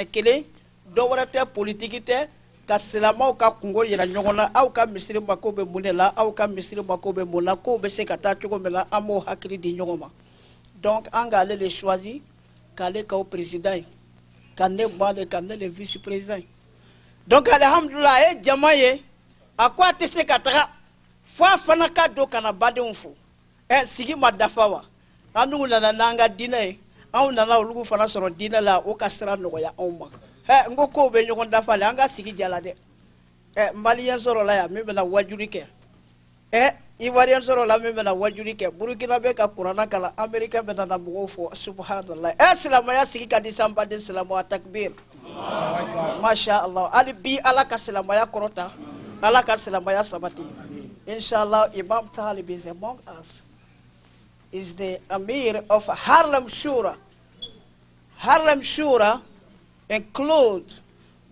kelen dɔ wɛrɛ tɛ politiki tɛ ka silamɛw ka kungo yira ɲɔgɔn na aw ka misiri mako bɛ mun de la aw ka misiri mako bɛ mun na kow bɛ se ka taa cogo min na an b'o hakili di ɲɔgɔn ma donc an k'ale de choisi k'ale k'aw président ye ka ne bɔ ale ka ne le vice président ye donc alhamdulillah a ye jama ye a ko a tɛ se ka taga fo a fana ka don ka na badenw fo sigi ma dafa wa an dun nana n'an ka diinɛ ye anw nana olu fana sɔrɔ diinɛ la o ka sira nɔgɔya anw ma n ko kow bɛ ɲɔgɔn dafa le an ka sigi jala dɛ maliyɛn sɔrɔla yan min bɛna wajuli kɛ ivoiriyɛn sɔrɔla min bɛna wajuli kɛ burukina bɛ ka kuranna kalan amerikɛn bɛna na mɔgɔw fɔ subhanallah silamɛya sigi ka di sanbaden silamɛya takbir masha Allah hali bi ala ka silamɛya kɔrɔta ala ka silamɛya sabati inshallah Imam Talib is among us is the Amir of Harlem Shura. Harlem Shura include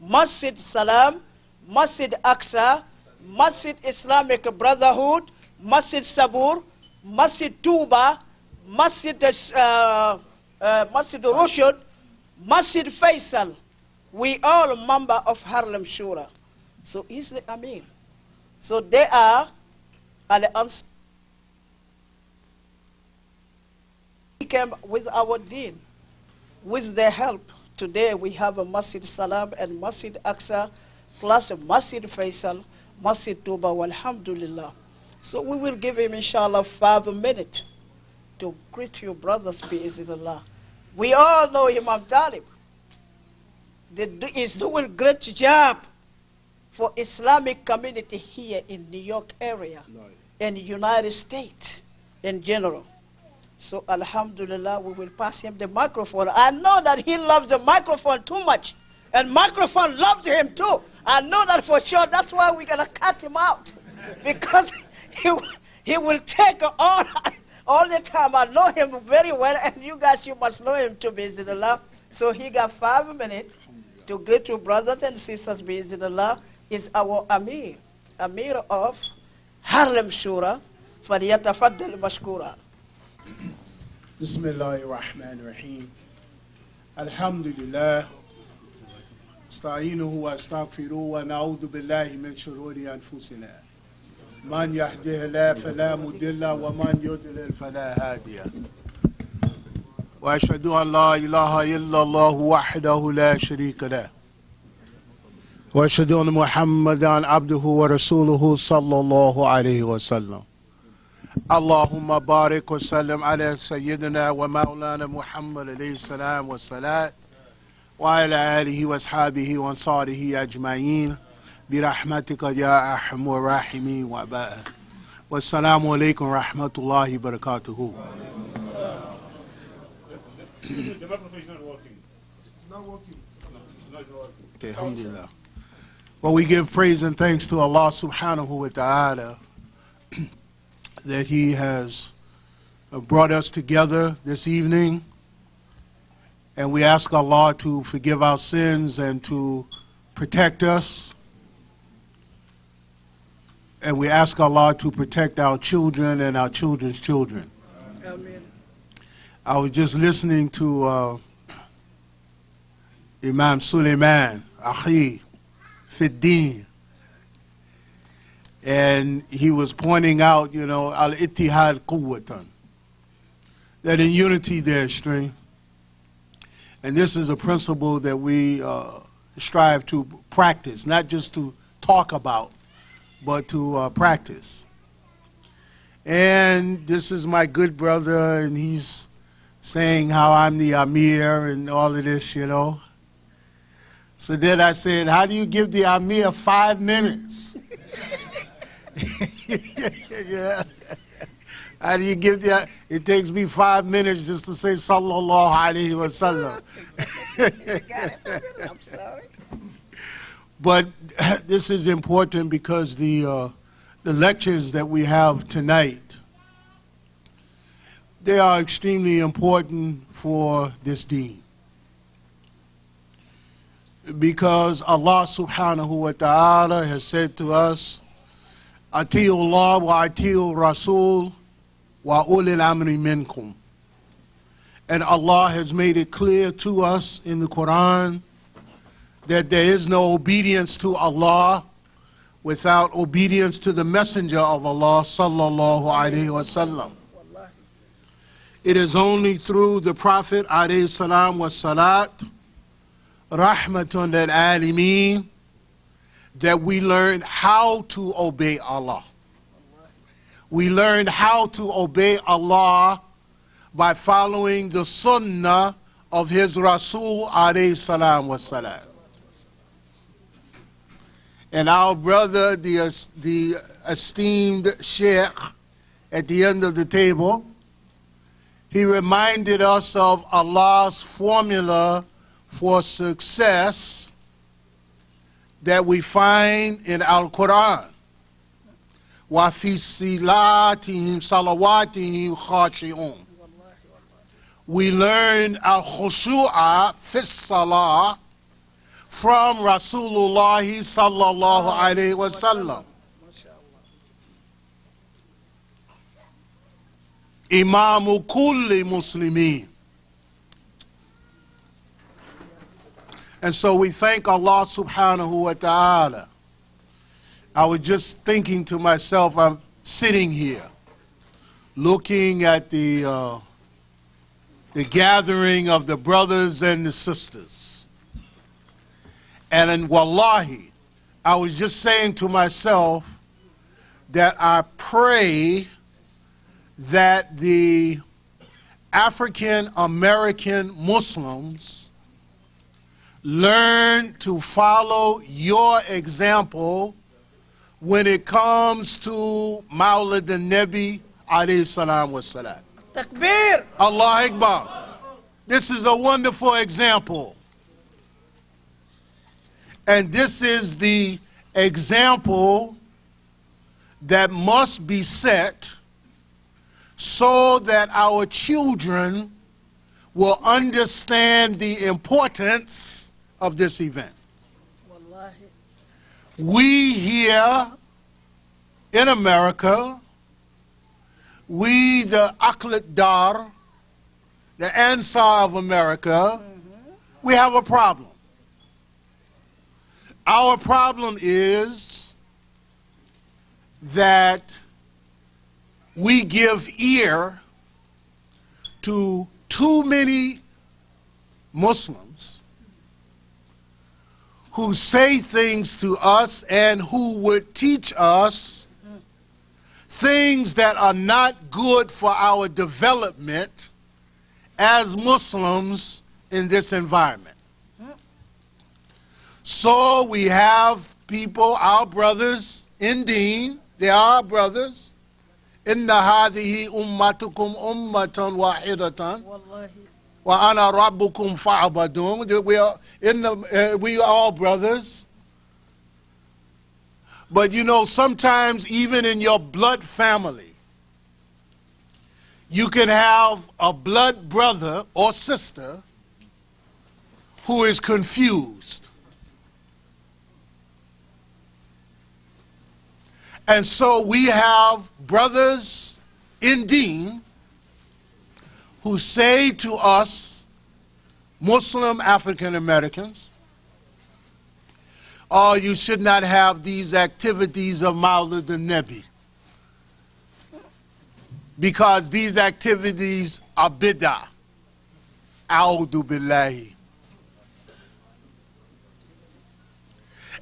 Masjid Salam, Masjid Aqsa, Masjid Islamic Brotherhood, Masjid Sabur, Masjid Tuba, Masjid Rushd, Masjid Faisal. We all member of Harlem Shura. So he's the Amir. So they are al-Ansar. We came with our deen, with their help. Today we have a Masjid Salam and Masjid Aqsa, plus a Masjid Faisal, Masjid Tuba, alhamdulillah. So we will give him, inshallah, 5 minutes to greet you brothers, bi'iznillah. We all know Imam Talib. He's doing great job for Islamic community here in New York area and United States in general. So alhamdulillah, we will pass him the microphone. I know that he loves the microphone too much, and microphone loves him too. I know that for sure. That's why we're gonna cut him out, because he will take all the time. I know him very well, and you guys, you must know him too, bi'iznillah. So he got 5 minutes to greet you brothers and sisters, bi'iznillah. Is our Amir of Harlem Shura. فليتفضل مشكورا. بسم الله الرحمن الرحيم الحمد لله استعينه واستغفره ونعوذ بالله من شرور أنفسنا من يهده الله فلا مضل ومن يضلل فلا هادي وأشهد أن لا إله إلا الله وحده لا شريك له وأشهد أن محمدا عبده ورسوله صلى الله عليه وسلم اللهم بارك وسلم على سيدنا ومولانا محمد عليه السلام والصلاة وعلى آله وأصحابه وأنصاره أجمعين برحمتك يا أرحم الراحمين وأبائه والسلام عليكم ورحمة الله وبركاته. The microphone is not working. It's not working. No, it's not working. Okay, alhamdulillah. Well, we give praise and thanks to Allah subhanahu wa ta'ala that He has brought us together this evening, and we ask Allah to forgive our sins and to protect us, and we ask Allah to protect our children and our children's children. Amen. I was just listening to Imam Suleiman Akhi Fiddin, and he was pointing out, al-ittihad quwwatan, that in unity there is strength. And this is a principle that we strive to practice, not just to talk about, but to practice. And this is my good brother, and he's saying how I'm the Amir and all of this, So then I said, how do you give the Amir 5 minutes? Yeah. How do you give the? It takes me 5 minutes just to say Sallallahu Alaihi Wasallam. I'm sorry. But this is important because the lectures that we have tonight, they are extremely important for this deen. Because Allah subhanahu wa ta'ala has said to us, Ati'u Allah wa ati'u Rasul wa ulil amri minkum. And Allah has made it clear to us in the Quran that there is no obedience to Allah without obedience to the Messenger of Allah sallallahu alaihi wasallam. It is only through the Prophet alayhi salam wa salat, rahmatun lil alameen, that we learn how to obey Allah. We learn how to obey Allah by following the sunnah of his Rasul alayhi salam wa salam. And our brother, the esteemed Sheikh at the end of the table, he reminded us of Allah's formula for success that we find in Al-Quran. وَفِي صِلَاتِهِمْ صَلَوَاتِهِمْ خَاشِعُونَ. We learn al-khushu'a fi salah from Rasulullah sallallahu alayhi wa sallam. Imamu kulli muslimin. And so we thank Allah subhanahu wa ta'ala. I was just thinking to myself, I'm sitting here looking at the gathering of the brothers and the sisters. And in wallahi, I was just saying to myself that I pray that the African American Muslims learn to follow your example when it comes to Mawlid al-Nabi alayhi salam wa salam. Takbir! Allah Akbar. This is a wonderful example. And this is the example that must be set so that our children will understand the importance of this event. Wallahi. We here in America, we the Akhlaq Dar, the Ansar of America, we have a problem. Our problem is that we give ear to too many Muslims who say things to us and who would teach us things that are not good for our development as Muslims in this environment. So we have people, our brothers in Deen, they are our brothers. Inna hadhihi ummatukum ummatan wahidatan wa ana rabbukum fa'budun. We are all brothers. But you know, sometimes even in your blood family, you can have a blood brother or sister who is confused. And so we have brothers in Deen who say to us, Muslim African Americans, oh, you should not have these activities of Mawlid al-Nabi because these activities are bid'ah. A'udhu billahi.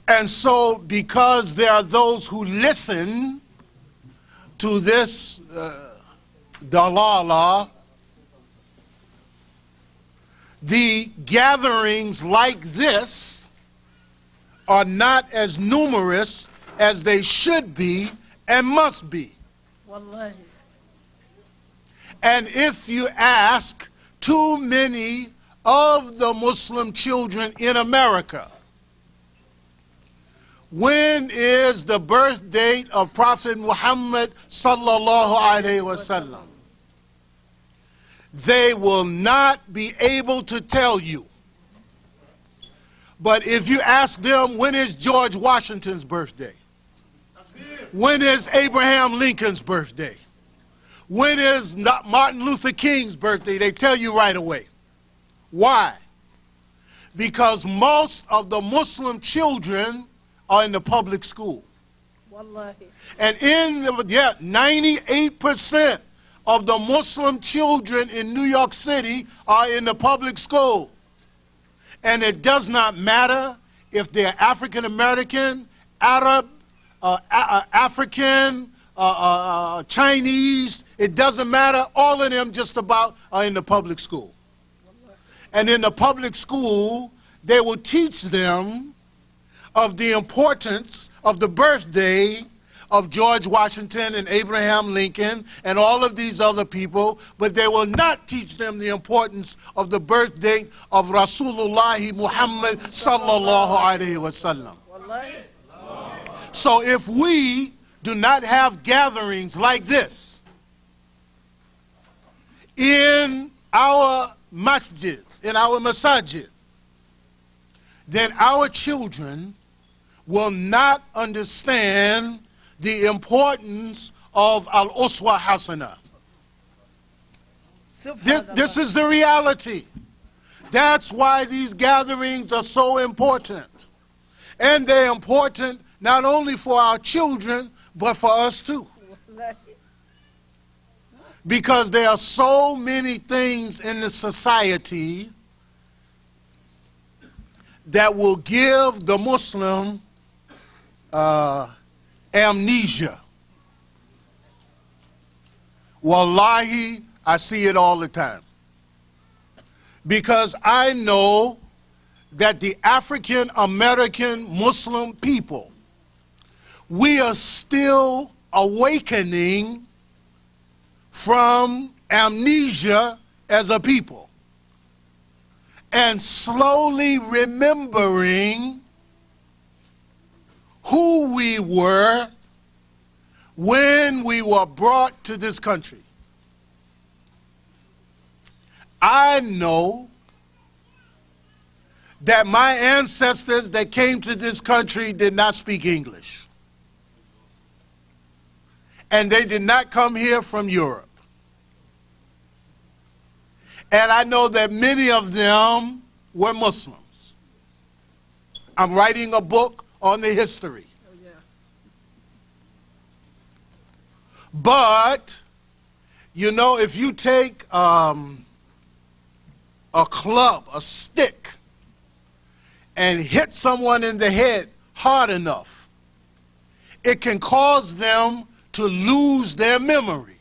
And so, because there are those who listen to this dalala, the gatherings like this are not as numerous as they should be and must be. Wallahi. And if you ask too many of the Muslim children in America, when is the birth date of Prophet Muhammad sallallahu alaihi wasallam? They will not be able to tell you. But if you ask them, when is George Washington's birthday? When is Abraham Lincoln's birthday? When is Martin Luther King's birthday? They tell you right away. Why? Because most of the Muslim children are in the public school. Wallahi. And 98% of the Muslim children in New York City are in the public school. And it does not matter if they're African American, Arab, African, Chinese. It doesn't matter. All of them just about are in the public school. And in the public school, they will teach them of the importance of the birthday of George Washington and Abraham Lincoln and all of these other people, but they will not teach them the importance of the birth date of Rasulullah Muhammad sallallahu alaihi wasallam. So if we do not have gatherings like this in our masjid, in our masajid, then our children will not understand the importance of al-uswa hasana. This is the reality. That's why these gatherings are so important. And they're important not only for our children, but for us too. Because there are so many things in the society that will give the Muslim amnesia. Wallahi, I see it all the time. Because I know that the African American Muslim people, we are still awakening from amnesia as a people and slowly remembering who we were when we were brought to this country. I know that my ancestors that came to this country did not speak English. And they did not come here from Europe. And I know that many of them were Muslims. I'm writing a book on the history. Oh, yeah. But, you know, if you take a club, a stick, and hit someone in the head hard enough, it can cause them to lose their memory.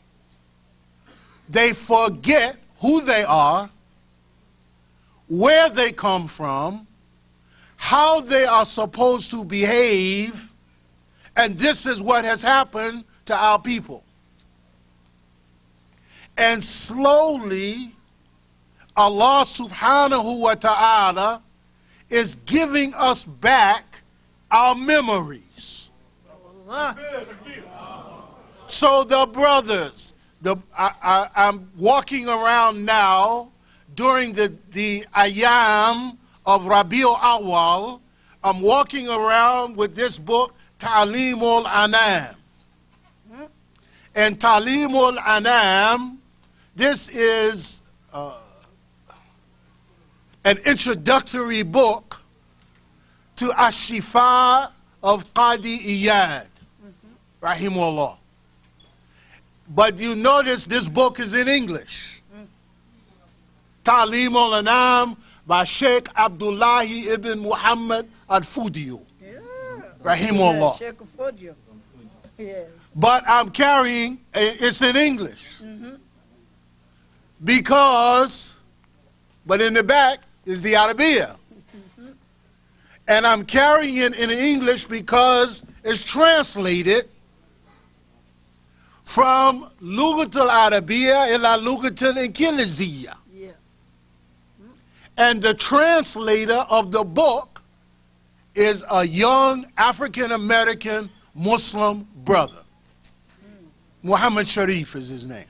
They forget who they are, where they come from, how they are supposed to behave, and this is what has happened to our people. And slowly, Allah subhanahu wa ta'ala is giving us back our memories. So the brothers, I'm walking around now during the ayam of Rabiul Awal. I'm walking around with this book, Ta'limul Anam. And Ta'limul Anam, this is an introductory book to Ash-Shifa of Qadi Iyad, rahimahullah. But you notice this book is in English. Ta'lim al-Anam by Sheikh Abdullahi ibn Muhammad al-Fudiyu, rahimahullah. Sheikh Fudiyu. Yeah. But I'm carrying, it's in English. Because, but in the back is the Arabiya. And I'm carrying it in English because it's translated from Lughat al-Arabiya ila Lughat al-Ingiliziyya. Yeah. And the translator of the book is a young African-American Muslim brother. Muhammad Sharif is his name.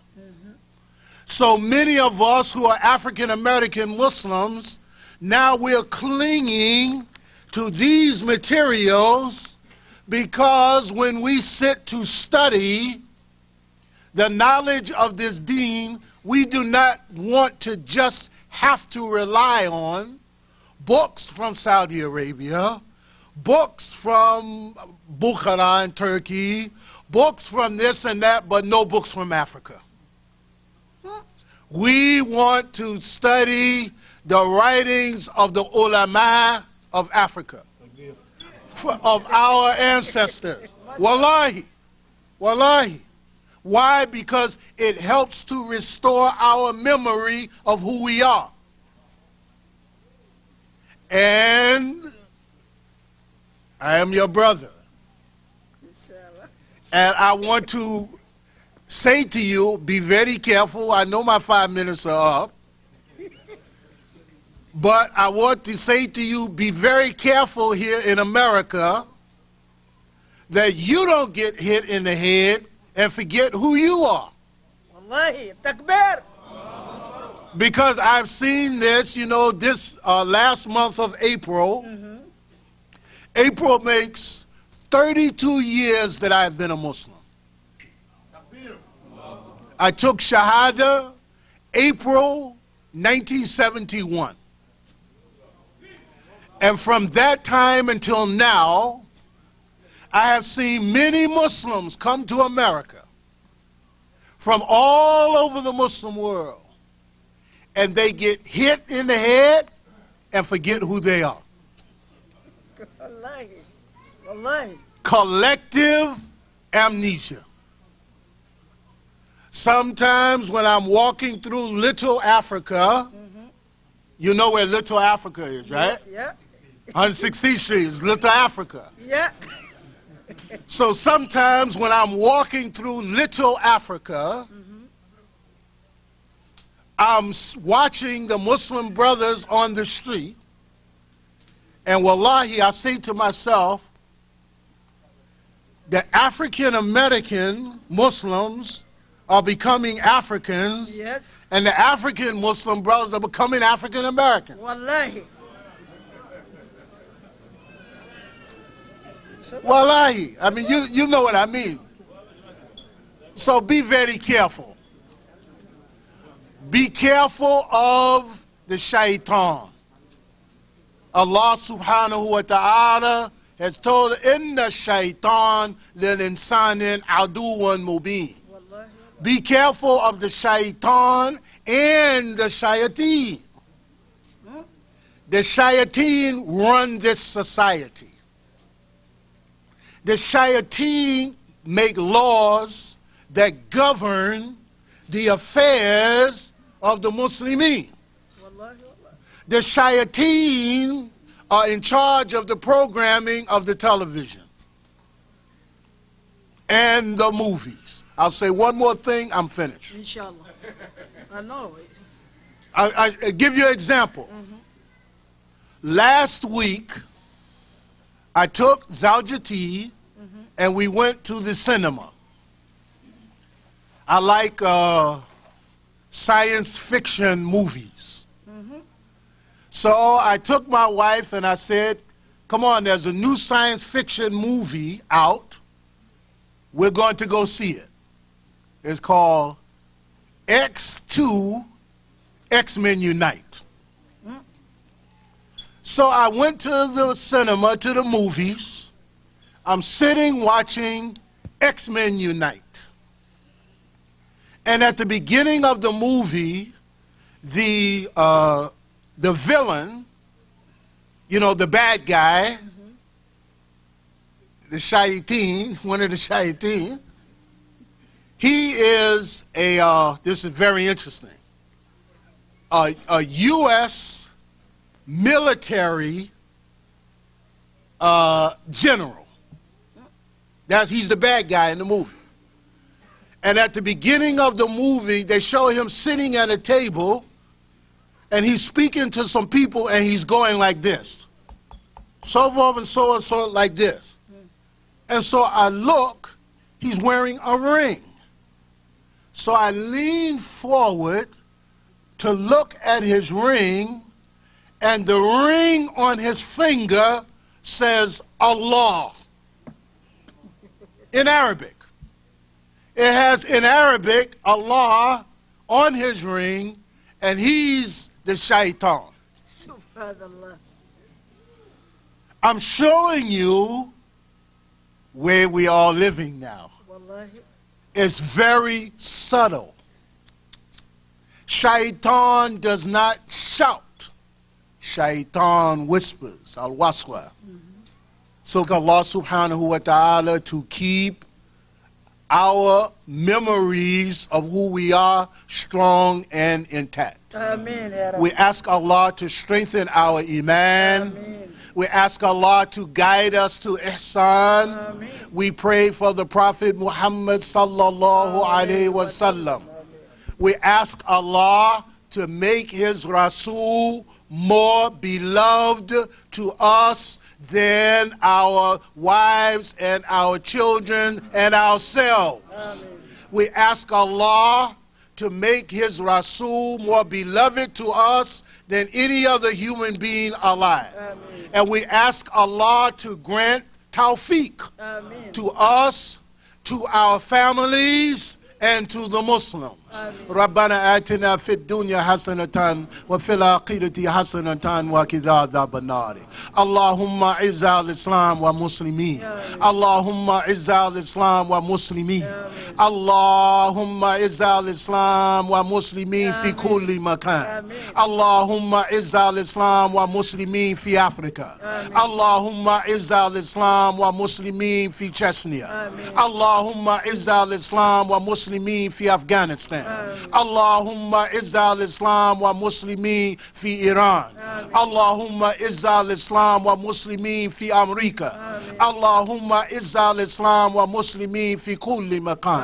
So many of us who are African-American Muslims, now we're clinging to these materials because when we sit to study the knowledge of this deen, we do not want to just have to rely on books from Saudi Arabia, books from Bukhara in Turkey, books from this and that, but no books from Africa. We want to study the writings of the ulama of Africa, of our ancestors. Wallahi. Wallahi. Why? Because it helps to restore our memory of who we are. And I am your brother. And I want to say to you, be very careful. I know my 5 minutes are up. But I want to say to you, be very careful here in America that you don't get hit in the head and forget who you are. Wallahi, takbir. Because I've seen this, you know, this last month of April. April makes 32 years that I've been a Muslim. I took Shahada April 1971. And from that time until now, I have seen many Muslims come to America from all over the Muslim world, and they get hit in the head and forget who they are. Wallahi. Wallahi. Collective amnesia. Sometimes when I'm walking through Little Africa, you know where Little Africa is, right? Yeah. 116th Street is Little Africa. Yeah. So sometimes when I'm walking through Little Africa, I'm watching the Muslim brothers on the street, and wallahi, I say to myself, the African American Muslims are becoming Africans, Yes. and the African Muslim brothers are becoming African Americans. Wallahi. Wallahi, I mean, you know what I mean. So be very careful. Be careful of the shaitan. Allah subhanahu wa ta'ala has told, Inna shaitan lil insanin aduwan mubin. Be careful of the shaitan and the shayateen. The shayateen run this society. The shayateen make laws that govern the affairs of the Muslimin. The shayateen are in charge of the programming of the television and the movies. I'll say one more thing, I'm finished. Inshallah. I know. I give you an example. Last week, I took Zawjati and we went to the cinema. I like science fiction movies. So I took my wife and I said, come on, there's a new science fiction movie out. We're going to go see it. It's called X2 X-Men Unite. So I went to the cinema, to the movies. I'm sitting watching X-Men Unite. And at the beginning of the movie, the villain, you know, the bad guy, the shayateen, one of the shayateen, he is this is very interesting, a U.S. military general. He's the bad guy in the movie. And at the beginning of the movie, they show him sitting at a table, and he's speaking to some people, and he's going like this. So forth and so on, so like this. And so I look, he's wearing a ring. So I lean forward to look at his ring, and the ring on his finger says Allah in Arabic. It has in Arabic Allah on his ring, and he's the shaitan. Subhanallah. I'm showing you where we are living now. It's very subtle. Shaitan does not shout. Shaitan whispers, al-waswa. So Allah subhanahu wa ta'ala to keep our memories of who we are strong and intact. Amen. We ask Allah to strengthen our iman. Amen. We ask Allah to guide us to ihsan. Amen. We pray for the Prophet Muhammad sallallahu alayhi wa sallam. We ask Allah to make his Rasul more beloved to us than our wives and our children and ourselves. Amen. We ask Allah to make his Rasul more beloved to us than any other human being alive. Amen. And we ask Allah to grant tawfiq Amen. to us, to our families, and to the Muslims. ربنا آتنا في الدنيا حسنة وفي الآخرة حسنة وقنا عذاب النار. اللهم أعز الإسلام والمسلمين. اللهم أعز الإسلام والمسلمين. اللهم أعز الإسلام والمسلمين في كل مكان. اللهم أعز الإسلام والمسلمين في أفريقيا. اللهم أعز الإسلام والمسلمين في تشيشنيا. اللهم أعز الإسلام والمسلمين في أفغانستان. اللهم أعز الإسلام والمسلمين في إيران. اللهم أعز الإسلام والمسلمين في أمريكا. اللهم أعز الإسلام والمسلمين في كل مكان.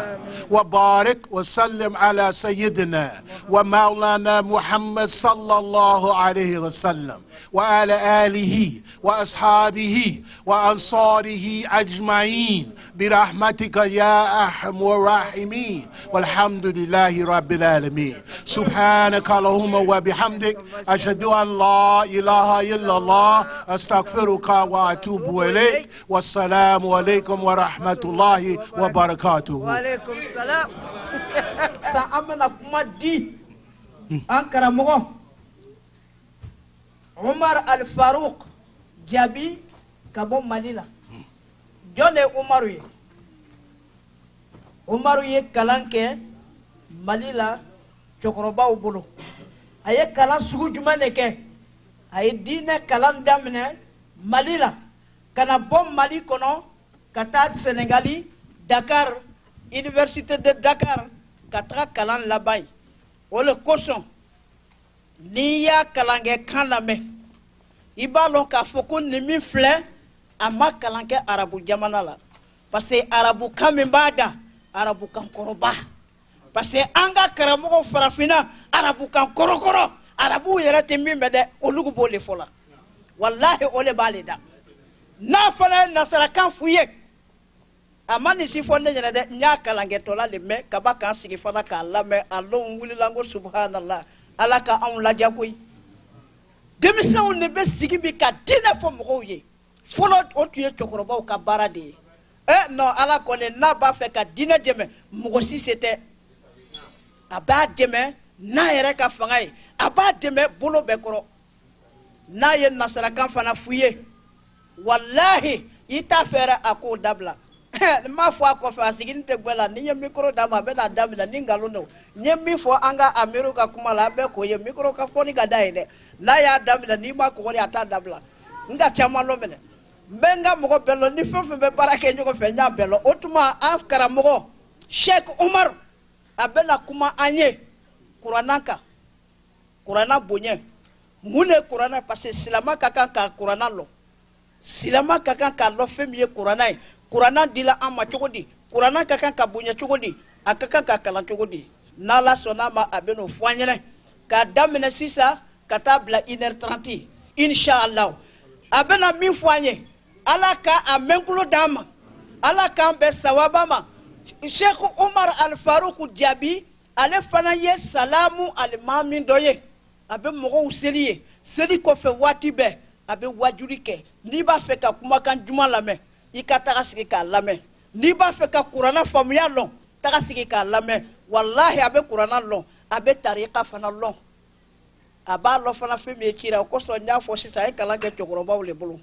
وبارك وسلم على سيدنا ومولانا محمد صلى الله عليه وسلم وعلى آله وأصحابه وأنصاره أجمعين برحمتك يا أرحم الراحمين والحمد لله رب العالمين. سبحانك اللهم وبحمدك أشهد أن لا إله إلا الله أستغفرك وأتوب إليك والسلام عليكم ورحمة الله وبركاته. وعليكم السلام. تعمل مدي أنكر مغو عمر الفاروق جابي كابو ماليلا جوني عمر كلانك ماليلا شكربا وبلو أي كلام سوق جمانك أي دين كلام دامنة ماليلا كنا بوم مالي كنو كتاد سنغالي دكار Université de Dakar katra kalan labay ole koson ni ya kalange kan lame iba lon ka foko ni min flɛ ama kalange arabu jamana la parce que arabu kan min bada arabu kan koroba parce que anga karamogo farafina arabu kan korokoro arabu yɛrɛ tɛ min bɛ dɛ olugu b'o le fɔ la wallahi ole b'ale da n'a fana nasara kan f'u ye amani si fonde nyana de nya kalange tola le me kaba kan sigi fana ka lame alon wulilango subhanallah alaka an laja koy demisaw ne be sigi bi ka dina fo mo ye folo o tuye chokoroba ka barade non ala ko ne na ba fe ka dina deme mo si c'était aba deme na yere ka fanga ye aba deme bolo be koro na ye nasara kan fana fuye wallahi ita fere ako dabla ma fo akɔfɛ a sigini tɛ gbɛla ni ye micro d'a ma a bɛna daminɛ ni nkalon don n ye min fɔ an ka amiru ka kuma la a bɛɛ k'o ye micro ka fɔ ni ka da ye dɛ n'a y'a daminɛ n'i ma kɔgɔri a t'a dabila n ka caman lɔ minɛ n bɛ n ka mɔgɔ bɛɛ lɔ ni fɛn fɛn bɛ baara kɛ ɲɔgɔn fɛ n y'a bɛɛ lɔ o tuma an karamɔgɔ Sheikh Umar a bɛna kuma an ye kuranna kan kuranna bonya mun de kuranna parce que silama ka kan ka kuranna lɔ silama ka kan ka lɔ fɛn min ye kuranna ye Kurana dila amma chogodi Kurana kakan ka bunya chogodi akaka ka kala chogodi nala sonama abeno fwanyene ka damene sisa kata bla 1h30 inshallah abena mi fwanye alaka amenkulo dama alaka be sawabama Sheikh Umar Al-Farouq Diaby ale fana ye salamu al-mamin doye abe mogo useliye seli ko fe wati be abe wajuri ke ni ba fe ka kuma kan juma lame ika taga sigi ka lamɛn n'i b'a fɛ ka kuranna faamuya lɔn taga sigi ka lamɛn wallahi a bɛ kuranna lɔn a bɛ tariqa fana lɔn a b'a lɔn fana fɛn min ye cira o kosɔn n y'a fɔ sisan a ye kalan kɛ cɛkɔrɔbaw le bolo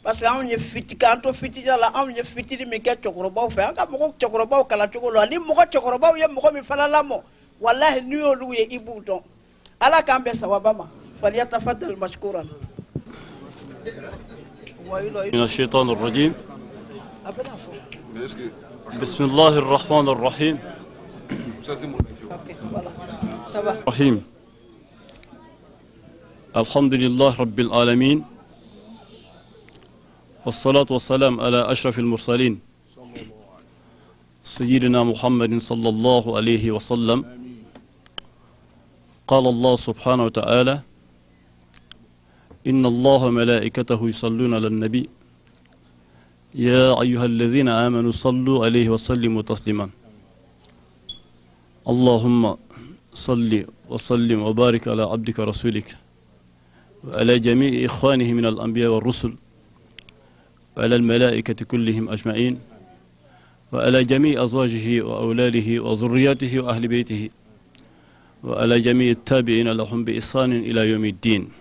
parce que anw ye fiti kan to fitija la anw ye fitini min kɛ cɛkɔrɔbaw fɛ an ka mɔgɔ cɛkɔrɔbaw kala cogo la ni mɔgɔ cɛkɔrɔbaw ye mɔgɔ min fana lamɔ wallahi n'u y'olu ye i b'u dɔn ala k'an bɛn sawaba ma falyatafaddal mashkuran من الشيطان الرجيم بسم الله الرحمن الرحيم الرحيم الحمد لله رب العالمين والصلاة والسلام على أشرف المرسلين سيدنا محمد صلى الله عليه وسلم قال الله سبحانه وتعالى إن الله ملائكته يصلون على النبي يا أيها الذين آمنوا صلوا عليه وسلموا تسليما اللهم صل وسلم وبارك على عبدك ورسولك وعلى جميع إخوانه من الأنبياء والرسل وعلى الملائكة كلهم أجمعين وعلى جميع أزواجه وأولاده وذرياته وأهل بيته وعلى جميع التابعين لهم بإحسان إلى يوم الدين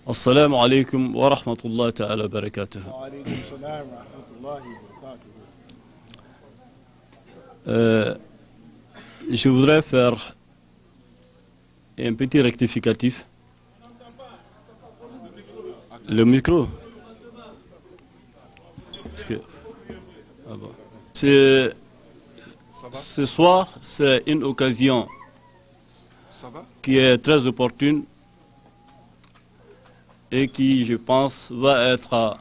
السلام عليكم ورحمة الله تعالى وبركاته. وعليكم السلام ورحمة الله وبركاته. Je voudrais faire un petit rectificatif. Le micro. Parce que, ah bon. Ce soir, c'est une occasion qui est très opportune et qui, je pense, va être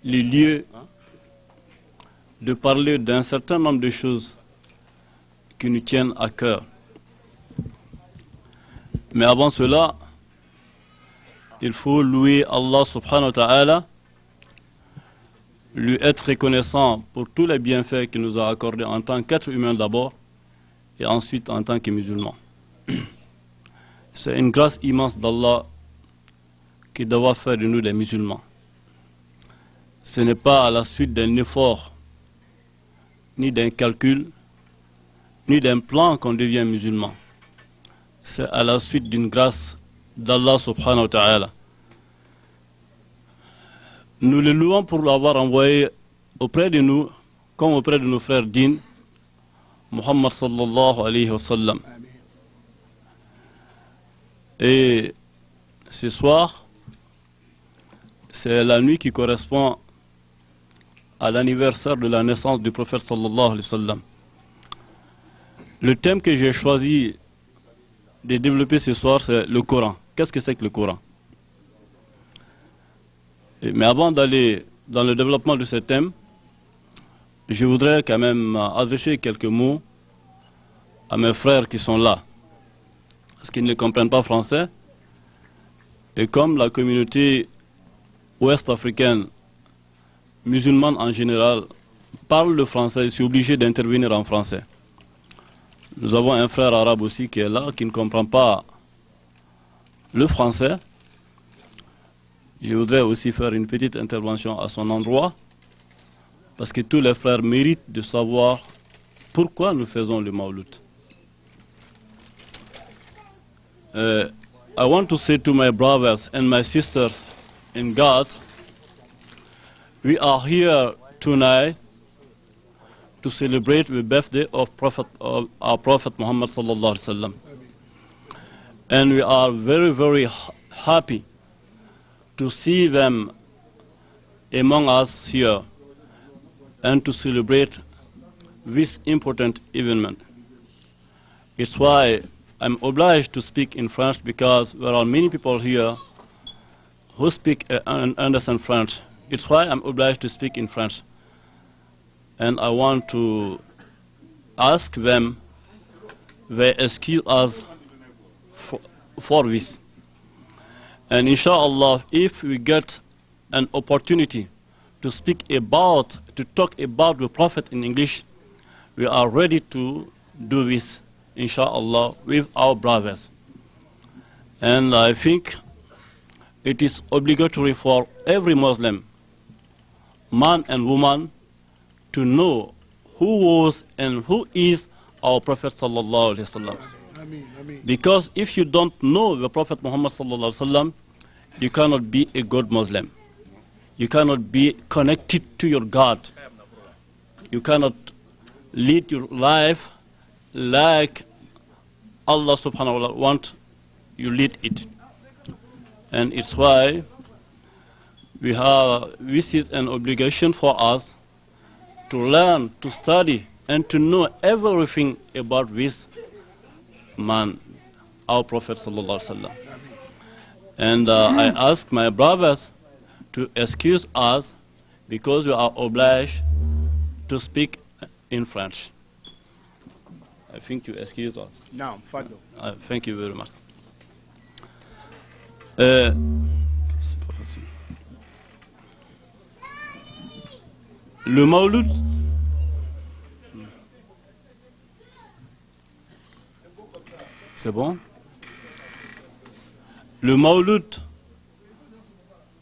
le lieu de parler d'un certain nombre de choses qui nous tiennent à cœur. Mais avant cela, il faut louer Allah subhanahu wa ta'ala, lui être reconnaissant pour tous les bienfaits qu'il nous a accordés en tant qu'être humain d'abord et ensuite en tant que musulman. C'est une grâce immense d'Allah qui doit faire de nous des musulmans. Ce n'est pas à la suite d'un effort, ni d'un calcul, ni d'un plan qu'on devient musulman. C'est à la suite d'une grâce d'Allah subhanahu wa ta'ala. Nous le louons pour l'avoir envoyé auprès de nous, comme auprès de nos frères dînes, Muhammad sallallahu alayhi wa sallam. Et ce soir, c'est la nuit qui correspond à l'anniversaire de la naissance du prophète sallallahu alayhi wa sallam. Le thème que j'ai choisi de développer ce soir, c'est le Coran. Qu'est-ce que c'est que le Coran? Mais avant d'aller dans le développement de ce thème, je voudrais quand même adresser quelques mots à mes frères qui sont là, parce qu'ils ne comprennent pas français. Et comme la communauté ouest-africaine, musulmane en général, parle le français, je suis obligé d'intervenir en français. Nous avons un frère arabe aussi qui est là, qui ne comprend pas le français. Je voudrais aussi faire une petite intervention à son endroit, parce que tous les frères méritent de savoir pourquoi nous faisons le Mawlud. I want to say to my brothers and my sisters in God, we are here tonight to celebrate the birthday of our Prophet Muhammad sallallahu alaihi wasallam, and we are very, very happy to see them among us here and to celebrate this important event. It's why I'm obliged to speak in French, because there are many people here who speak and understand French. It's why I'm obliged to speak in French. And I want to ask them, they excuse us for this. And inshallah, if we get an opportunity to talk about the Prophet in English, we are ready to do this, inshallah, with our brothers. And I think it is obligatory for every Muslim, man and woman, to know who was and who is our Prophet sallallahu alaihi wasallam. Because if you don't know the Prophet Muhammad sallallahu alaihi wasallam, you cannot be a good Muslim. You cannot be connected to your God. You cannot lead your life like Allah subhanahu wa ta'ala wants you lead it. And it's why this is an obligation for us to learn, to study, and to know everything about this man, our Prophet sallallahu alaihi wasallam. And I ask my brothers to excuse us because we are obliged to speak in French. I think you excuse us. نعم تفضل. Thank you very much. Le Mawlud, c'est bon? Le Mawlud,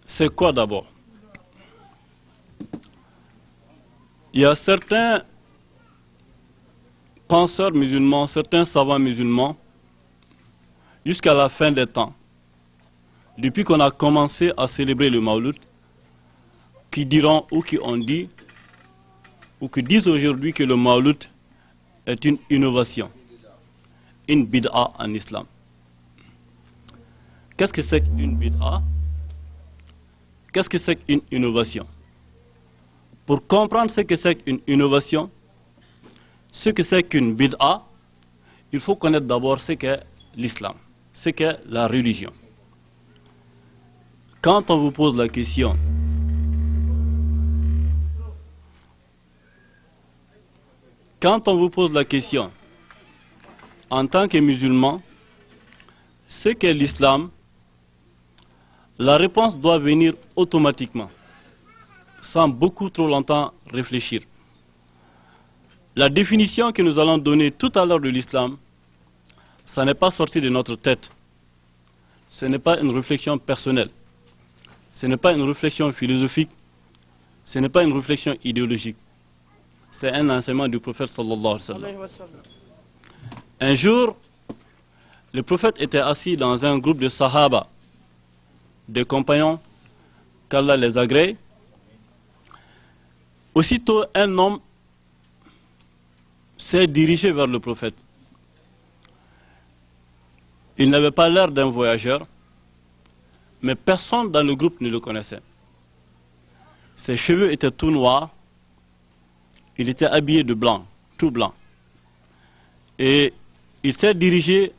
c'est quoi d'abord? Il y a certains penseurs musulmans, certains savants musulmans, jusqu'à la fin des temps, depuis qu'on a commencé à célébrer le Mawlud, qui diront ou qui ont dit, ou qui disent aujourd'hui que le Mawlud est une innovation, une bid'a en islam. Qu'est-ce que c'est qu'une bid'a? Qu'est-ce que c'est qu'une innovation? Pour comprendre ce que c'est qu'une innovation, ce que c'est qu'une bid'a, il faut connaître d'abord ce qu'est l'islam, ce qu'est la religion. Quand on vous pose la question, en tant que musulman, ce qu'est l'islam, la réponse doit venir automatiquement, sans beaucoup trop longtemps réfléchir. La définition que nous allons donner tout à l'heure de l'islam, ça n'est pas sorti de notre tête. Ce n'est pas une réflexion personnelle. Ce n'est pas une réflexion philosophique. Ce n'est pas une réflexion idéologique. C'est un enseignement du prophète sallallahu alayhi wa sallam. Un jour, le prophète était assis dans un groupe de sahaba, des compagnons, qu'Allah les agrée. Aussitôt, un homme s'est dirigé vers le prophète. Il n'avait pas l'air d'un voyageur, mais personne dans le groupe ne le connaissait. Ses cheveux étaient tout noirs, il était habillé de blanc, tout blanc. Et il s'est dirigé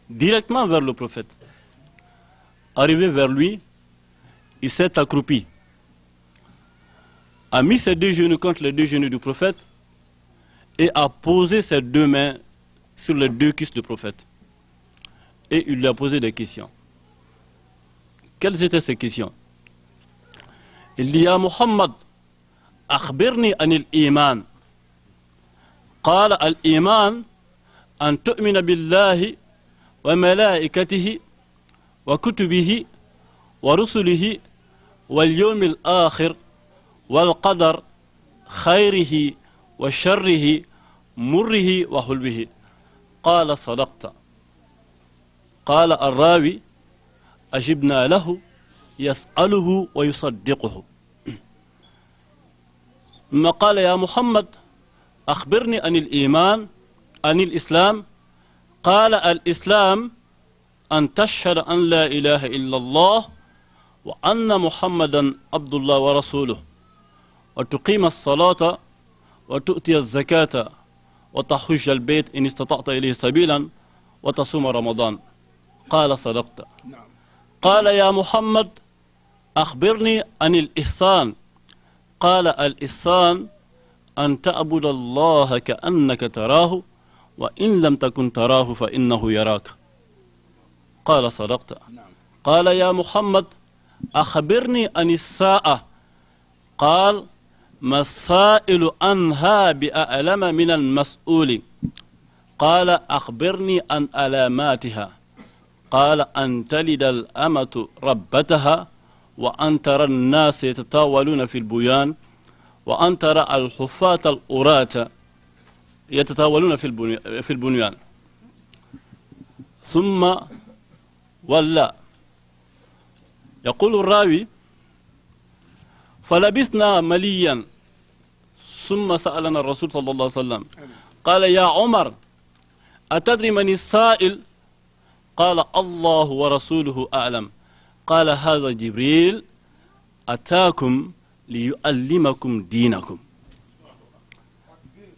directement vers le prophète. Arrivé vers lui, il s'est accroupi, a mis ses deux genoux contre les deux genoux du prophète et a posé ses deux mains sur les deux cuisses du prophète. Et il lui a posé des questions. Quelles étaient ces questions? Il dit: Ya Muhammad, akhbirni anil iman. قال الإيمان أن تؤمن بالله وملائكته وكتبه ورسله واليوم الآخر والقدر خيره وشره مره وحلوه. قال صدقت. قال الراوي: أجبنا له يسأله ويصدقه. ثم قال: يا محمد أخبرني عن الإيمان عن الإسلام. قال: الإسلام أن تشهد أن لا إله إلا الله وأن محمدا عبد الله ورسوله وتقيم الصلاة وتؤتي الزكاة وتحج البيت إن استطعت إليه سبيلا وتصوم رمضان. قال: صدقت. قال: يا محمد أخبرني عن الإحسان. قال: الإحسان أن تعبد الله كأنك تراه وإن لم تكن تراه فإنه يراك. قال: صدقت. قال: يا محمد أخبرني عن الساعة. قال: ما السائل عنها بأعلم من المسؤول. قال: أخبرني عن علاماتها. قال: أن تلد الأمة ربتها وأن ترى الناس يتطاولون في البنيان وأن ترى الحفاة العراة يتطاولون في البنيان. ثم ولى يقول الراوي فلبسنا مليا ثم سألنا الرسول صلى الله عليه وسلم قال يا عمر أتدري من السائل قال الله ورسوله أعلم قال هذا جبريل أتاكم ليعلمكم دينكم.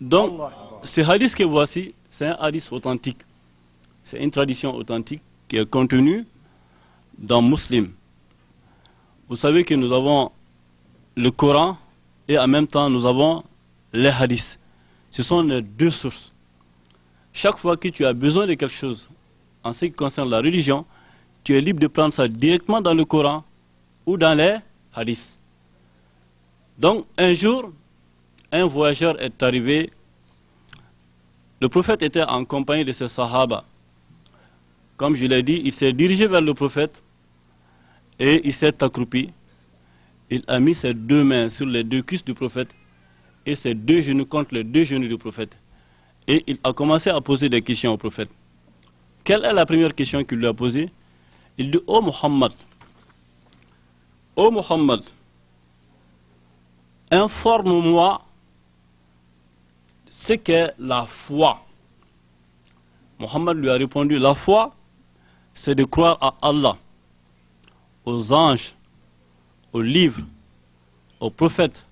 Donc, ce hadith que voici, c'est un hadith authentique. C'est une tradition authentique qui est contenue dans Muslim. Vous savez que nous avons le Coran et en même temps nous avons les hadiths. Ce sont les deux sources. Chaque fois que tu as besoin de quelque chose en ce qui concerne la religion, tu es libre de prendre ça directement dans le Coran ou dans les hadiths. Donc un jour, un voyageur est arrivé. Le prophète était en compagnie de ses sahaba. Comme je l'ai dit, il s'est dirigé vers le prophète et il s'est accroupi. Il a mis ses deux mains sur les deux cuisses du prophète et ses deux genoux contre les deux genoux du prophète. Et il a commencé à poser des questions au prophète. Quelle est la première question qu'il lui a posée? Il dit, ô Muhammad, informe-moi ce qu'est la foi. Muhammad lui a répondu, la foi, c'est de croire à Allah, aux anges, aux livres, aux prophètes,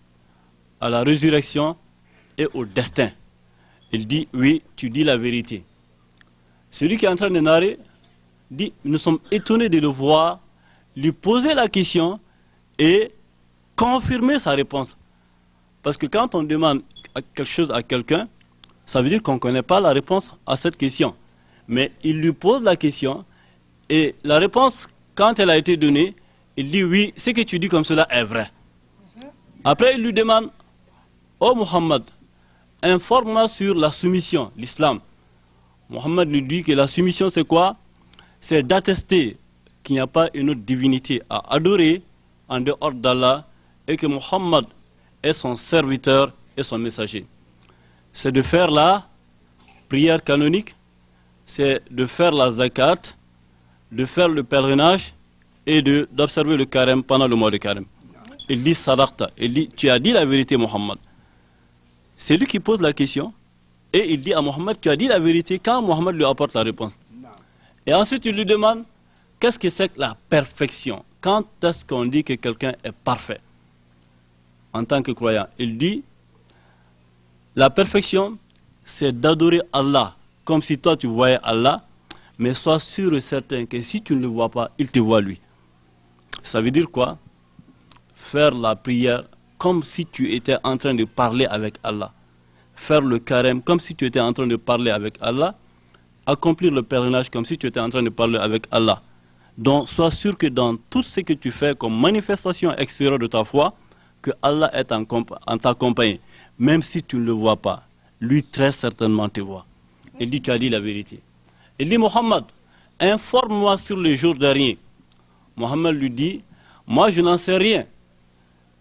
à la résurrection et au destin. Il dit, oui, tu dis la vérité. Celui qui est en train de narrer dit, nous sommes étonnés de le voir, lui poser la question et confirmer sa réponse. Parce que quand on demande quelque chose à quelqu'un, ça veut dire qu'on ne connaît pas la réponse à cette question. Mais il lui pose la question et la réponse, quand elle a été donnée, il dit oui, ce que tu dis comme cela est vrai. Après, il lui demande, ô Muhammad, informe-moi sur la soumission, l'islam. Muhammad lui dit que la soumission c'est quoi? C'est d'attester qu'il n'y a pas une autre divinité à adorer en dehors d'Allah et que Muhammad est son serviteur et son messager. C'est de faire la prière canonique, c'est de faire la zakat, de faire le pèlerinage et d'observer le carême pendant le mois de carême. Il dit sadaqta, il dit tu as dit la vérité Muhammad. C'est lui qui pose la question et il dit à Muhammad tu as dit la vérité quand Muhammad lui apporte la réponse. Et ensuite il lui demande qu'est-ce que c'est que la perfection? Quand est-ce qu'on dit que quelqu'un est parfait en tant que croyant? Il dit la perfection c'est d'adorer Allah comme si toi tu voyais Allah, mais sois sûr et certain que si tu ne le vois pas, il te voit lui. Ça veut dire quoi? Faire la prière comme si tu étais en train de parler avec Allah. Faire le carême comme si tu étais en train de parler avec Allah. Accomplir le pèlerinage comme si tu étais en train de parler avec Allah. Donc sois sûr que dans tout ce que tu fais comme manifestation extérieure de ta foi, que Allah est en ta compagnie. Même si tu ne le vois pas, lui très certainement te voit. Il dit tu as dit la vérité. Il dit Muhammad, informe-moi sur le jour dernier. Muhammad lui dit, moi je n'en sais rien.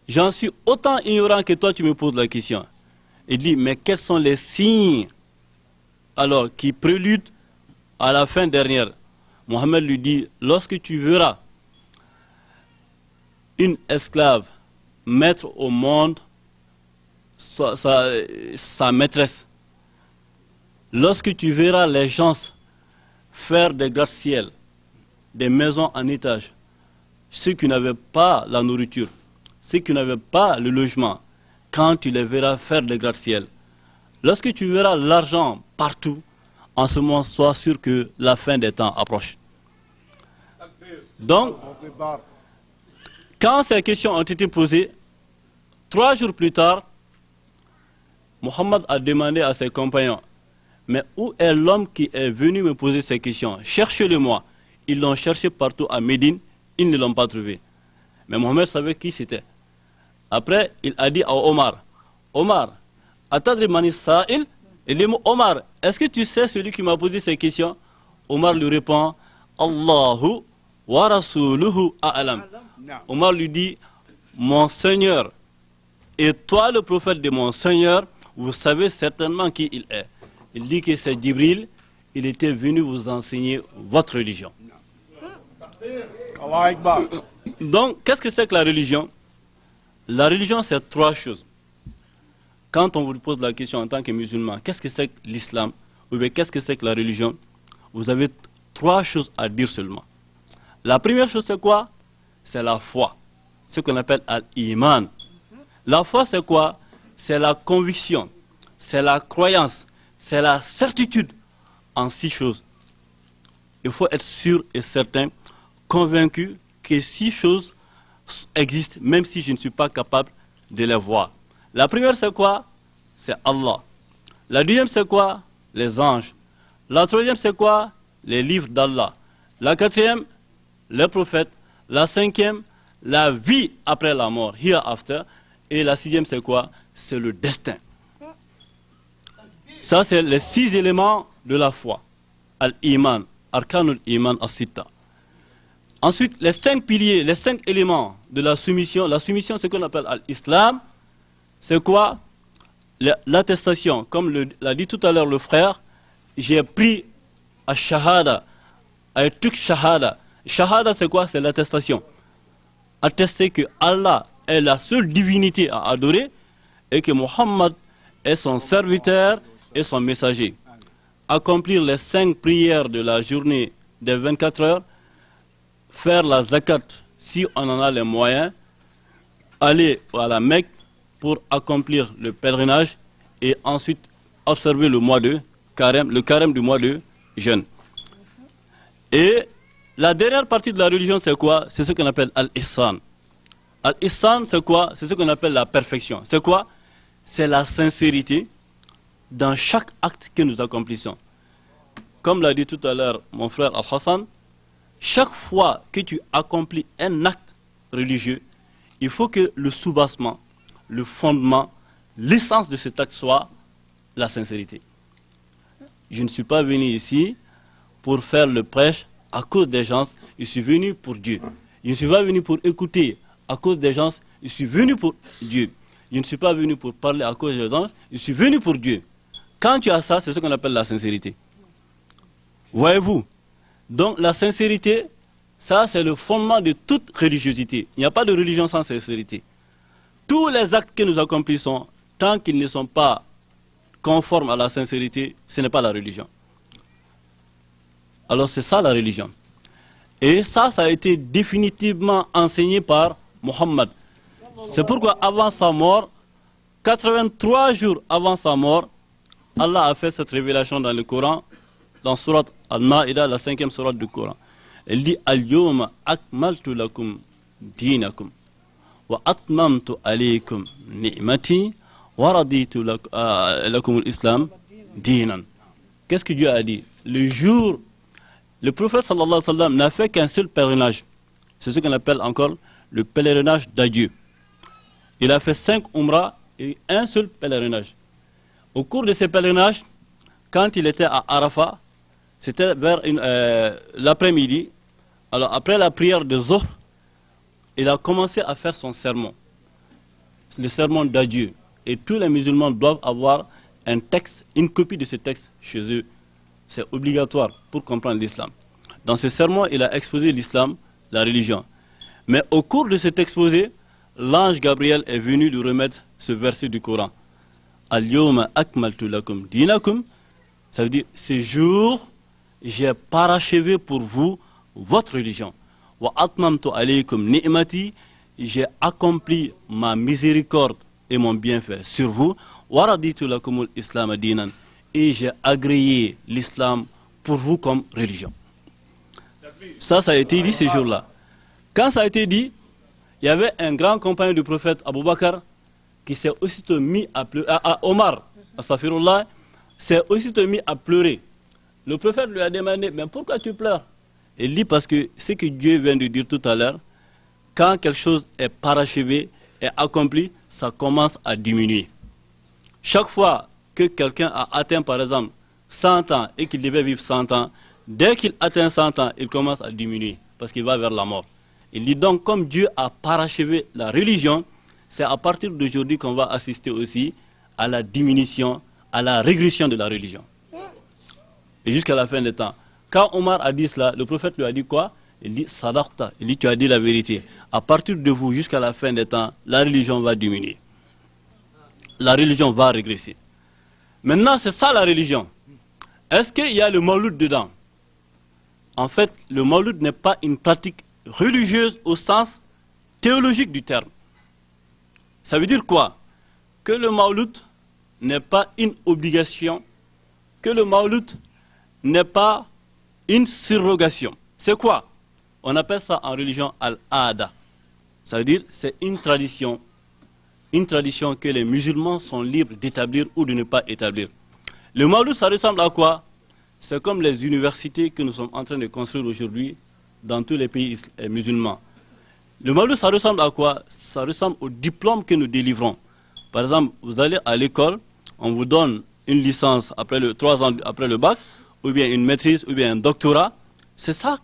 J'en suis autant ignorant que toi tu me poses la question. Il dit, mais quels sont les signes alors qui préludent à la fin dernière? Muhammad lui dit, lorsque tu verras une esclave mettre au monde sa maîtresse, lorsque tu verras les gens faire des gratte-ciel, des maisons en étage, ceux qui n'avaient pas la nourriture, ceux qui n'avaient pas le logement, quand tu les verras faire des gratte-ciel, lorsque tu verras l'argent partout, en ce moment, sois sûr que la fin des temps approche. Donc, quand ces questions ont été posées, 3 jours plus tard, Muhammad a demandé à ses compagnons, mais où est l'homme qui est venu me poser ces questions? Cherchez-le-moi. Ils l'ont cherché partout à Médine, ils ne l'ont pas trouvé. Mais Muhammad savait qui c'était. Après, il a dit à Omar, Omar, atadri mani sa'il? Il dit, Omar, est-ce que tu sais celui qui m'a posé ces questions? Omar lui répond, Allahu wa rasuluhu a'lam. Omar lui dit, mon Seigneur et toi le prophète de mon Seigneur, vous savez certainement qui il est. Il dit que c'est Jibril, il était venu vous enseigner votre religion. Allah Akbar. Donc, qu'est-ce que c'est que la religion? La religion, c'est trois choses. Quand on vous pose la question en tant que musulman, qu'est-ce que c'est que l'islam? Ou bien qu'est-ce que c'est que la religion? Vous avez trois choses à dire seulement. La première chose, c'est quoi? C'est la foi. Ce qu'on appelle al-iman. La foi, c'est quoi? C'est la conviction, c'est la croyance, c'est la certitude en six choses. Il faut être sûr et certain, convaincu que six choses existent, même si je ne suis pas capable de les voir. La première, c'est quoi? C'est Allah. La deuxième, c'est quoi? Les anges. La troisième, c'est quoi? Les livres d'Allah. La quatrième, les prophètes. La cinquième, la vie après la mort, hereafter. Et la sixième, c'est quoi? C'est le destin. Ça, c'est les six éléments de la foi. Al-Iman, Arkanul Iman as-Sitta. Ensuite, les cinq piliers, les cinq éléments de la soumission. La soumission, c'est ce qu'on appelle l'islam. C'est quoi? L'attestation. Comme l'a dit tout à l'heure le frère, j'ai pris à Shahada, à Tuk Shahada. Shahada, c'est quoi? C'est l'attestation. Attester que Allah est la seule divinité à adorer et que Muhammad est son serviteur et son messager. Accomplir les 5 prières de la journée des 24 heures, faire la zakat si on en a les moyens, aller à la Mecque pour accomplir le pèlerinage et ensuite observer le mois de carême, le carême du mois de jeûne. Et la dernière partie de la religion, c'est quoi? C'est ce qu'on appelle al-ihsan. Al-ihsan, c'est quoi? C'est ce qu'on appelle la perfection. C'est quoi? C'est la sincérité dans chaque acte que nous accomplissons. Comme l'a dit tout à l'heure mon frère Al-Hassan, chaque fois que tu accomplis un acte religieux, il faut que le soubassement, le fondement, l'essence de cet acte soit la sincérité. Je ne suis pas venu ici pour faire le prêche à cause des gens, je suis venu pour Dieu. Je ne suis pas venu pour écouter à cause des gens, je suis venu pour Dieu. Je ne suis pas venu pour parler à cause des gens, je suis venu pour Dieu. Quand tu as ça, c'est ce qu'on appelle la sincérité. Voyez-vous? Donc la sincérité, ça c'est le fondement de toute religiosité. Il n'y a pas de religion sans sincérité. Tous les actes que nous accomplissons, tant qu'ils ne sont pas conformes à la sincérité, ce n'est pas la religion. Alors c'est ça la religion. Et ça a été définitivement enseigné par Muhammad. C'est pourquoi avant sa mort, 83 jours avant sa mort, Allah a fait cette révélation dans le Coran, dans Surat Al-Ma'ida, la 5e sourate du Coran. Elle dit Al-Yawma akmaltu lakum dinakum wa atmamtu alaykum ni'mati wa raditu lakum al-islam dinan. Qu'est-ce que Dieu a dit? Le jour, le prophète sallallahu alayhi wa sallam n'a fait qu'un seul pèlerinage. C'est ce qu'on appelle encore le pèlerinage d'adieu. Il a fait 5 umrahs et un seul pèlerinage. Au cours de ces pèlerinages, quand il était à Arafat, c'était vers l'après-midi. Alors après la prière de Zohr, il a commencé à faire son sermon. Le sermon d'adieu. Et tous les musulmans doivent avoir un texte, une copie de ce texte chez eux. C'est obligatoire pour comprendre l'islam. Dans ce sermon, il a exposé l'islam, la religion. Mais au cours de cet exposé, l'ange Gabriel est venu lui remettre ce verset du Coran. Al-Yawma akmaltu lakum dinakum. Ça veut dire, ce jour, j'ai parachevé pour vous votre religion. Wa atmamtu alaykum ni'mati. J'ai accompli ma miséricorde et mon bienfait sur vous. Wa raditu lakumul islam dinan. Et j'ai agréé l'islam pour vous comme religion. Ça a été dit ce jour-là. Quand ça a été dit, il y avait un grand compagnon du prophète Abu Bakr qui s'est aussitôt mis à pleurer. Omar, astaghfirullah, s'est aussitôt mis à pleurer. Le prophète lui a demandé, mais pourquoi tu pleures? Il dit parce que ce que Dieu vient de dire tout à l'heure, quand quelque chose est parachevé, est accompli, ça commence à diminuer. Chaque fois que quelqu'un a atteint par exemple 100 ans et qu'il devait vivre 100 ans, dès qu'il atteint 100 ans, il commence à diminuer parce qu'il va vers la mort. Il dit donc, comme Dieu a parachevé la religion, c'est à partir d'aujourd'hui qu'on va assister aussi à la diminution, à la régression de la religion. Et jusqu'à la fin des temps. Quand Omar a dit cela, le prophète lui a dit quoi? Il dit sadaqta, il dit tu as dit la vérité. À partir de vous jusqu'à la fin des temps, la religion va diminuer. La religion va régresser. Maintenant, c'est ça la religion. Est-ce qu'il y a le mawlud dedans? En fait, le mawlud n'est pas une pratique religieuse au sens théologique du terme. Ça veut dire quoi? Que le mawlud n'est pas une obligation, que le mawlud n'est pas une surrogation. C'est quoi? On appelle ça en religion al-ada. Ça veut dire c'est une tradition que les musulmans sont libres d'établir ou de ne pas établir. Le mawlud, ça ressemble à quoi? C'est comme les universités que nous sommes en train de construire aujourd'hui dans tous les pays musulmans. Le mawlud, ça ressemble à quoi? Ça ressemble au diplôme que nous délivrons. Par exemple, vous allez à l'école, on vous donne une licence après 3 ans après le bac, ou bien une maîtrise, ou bien un doctorat. C'est ça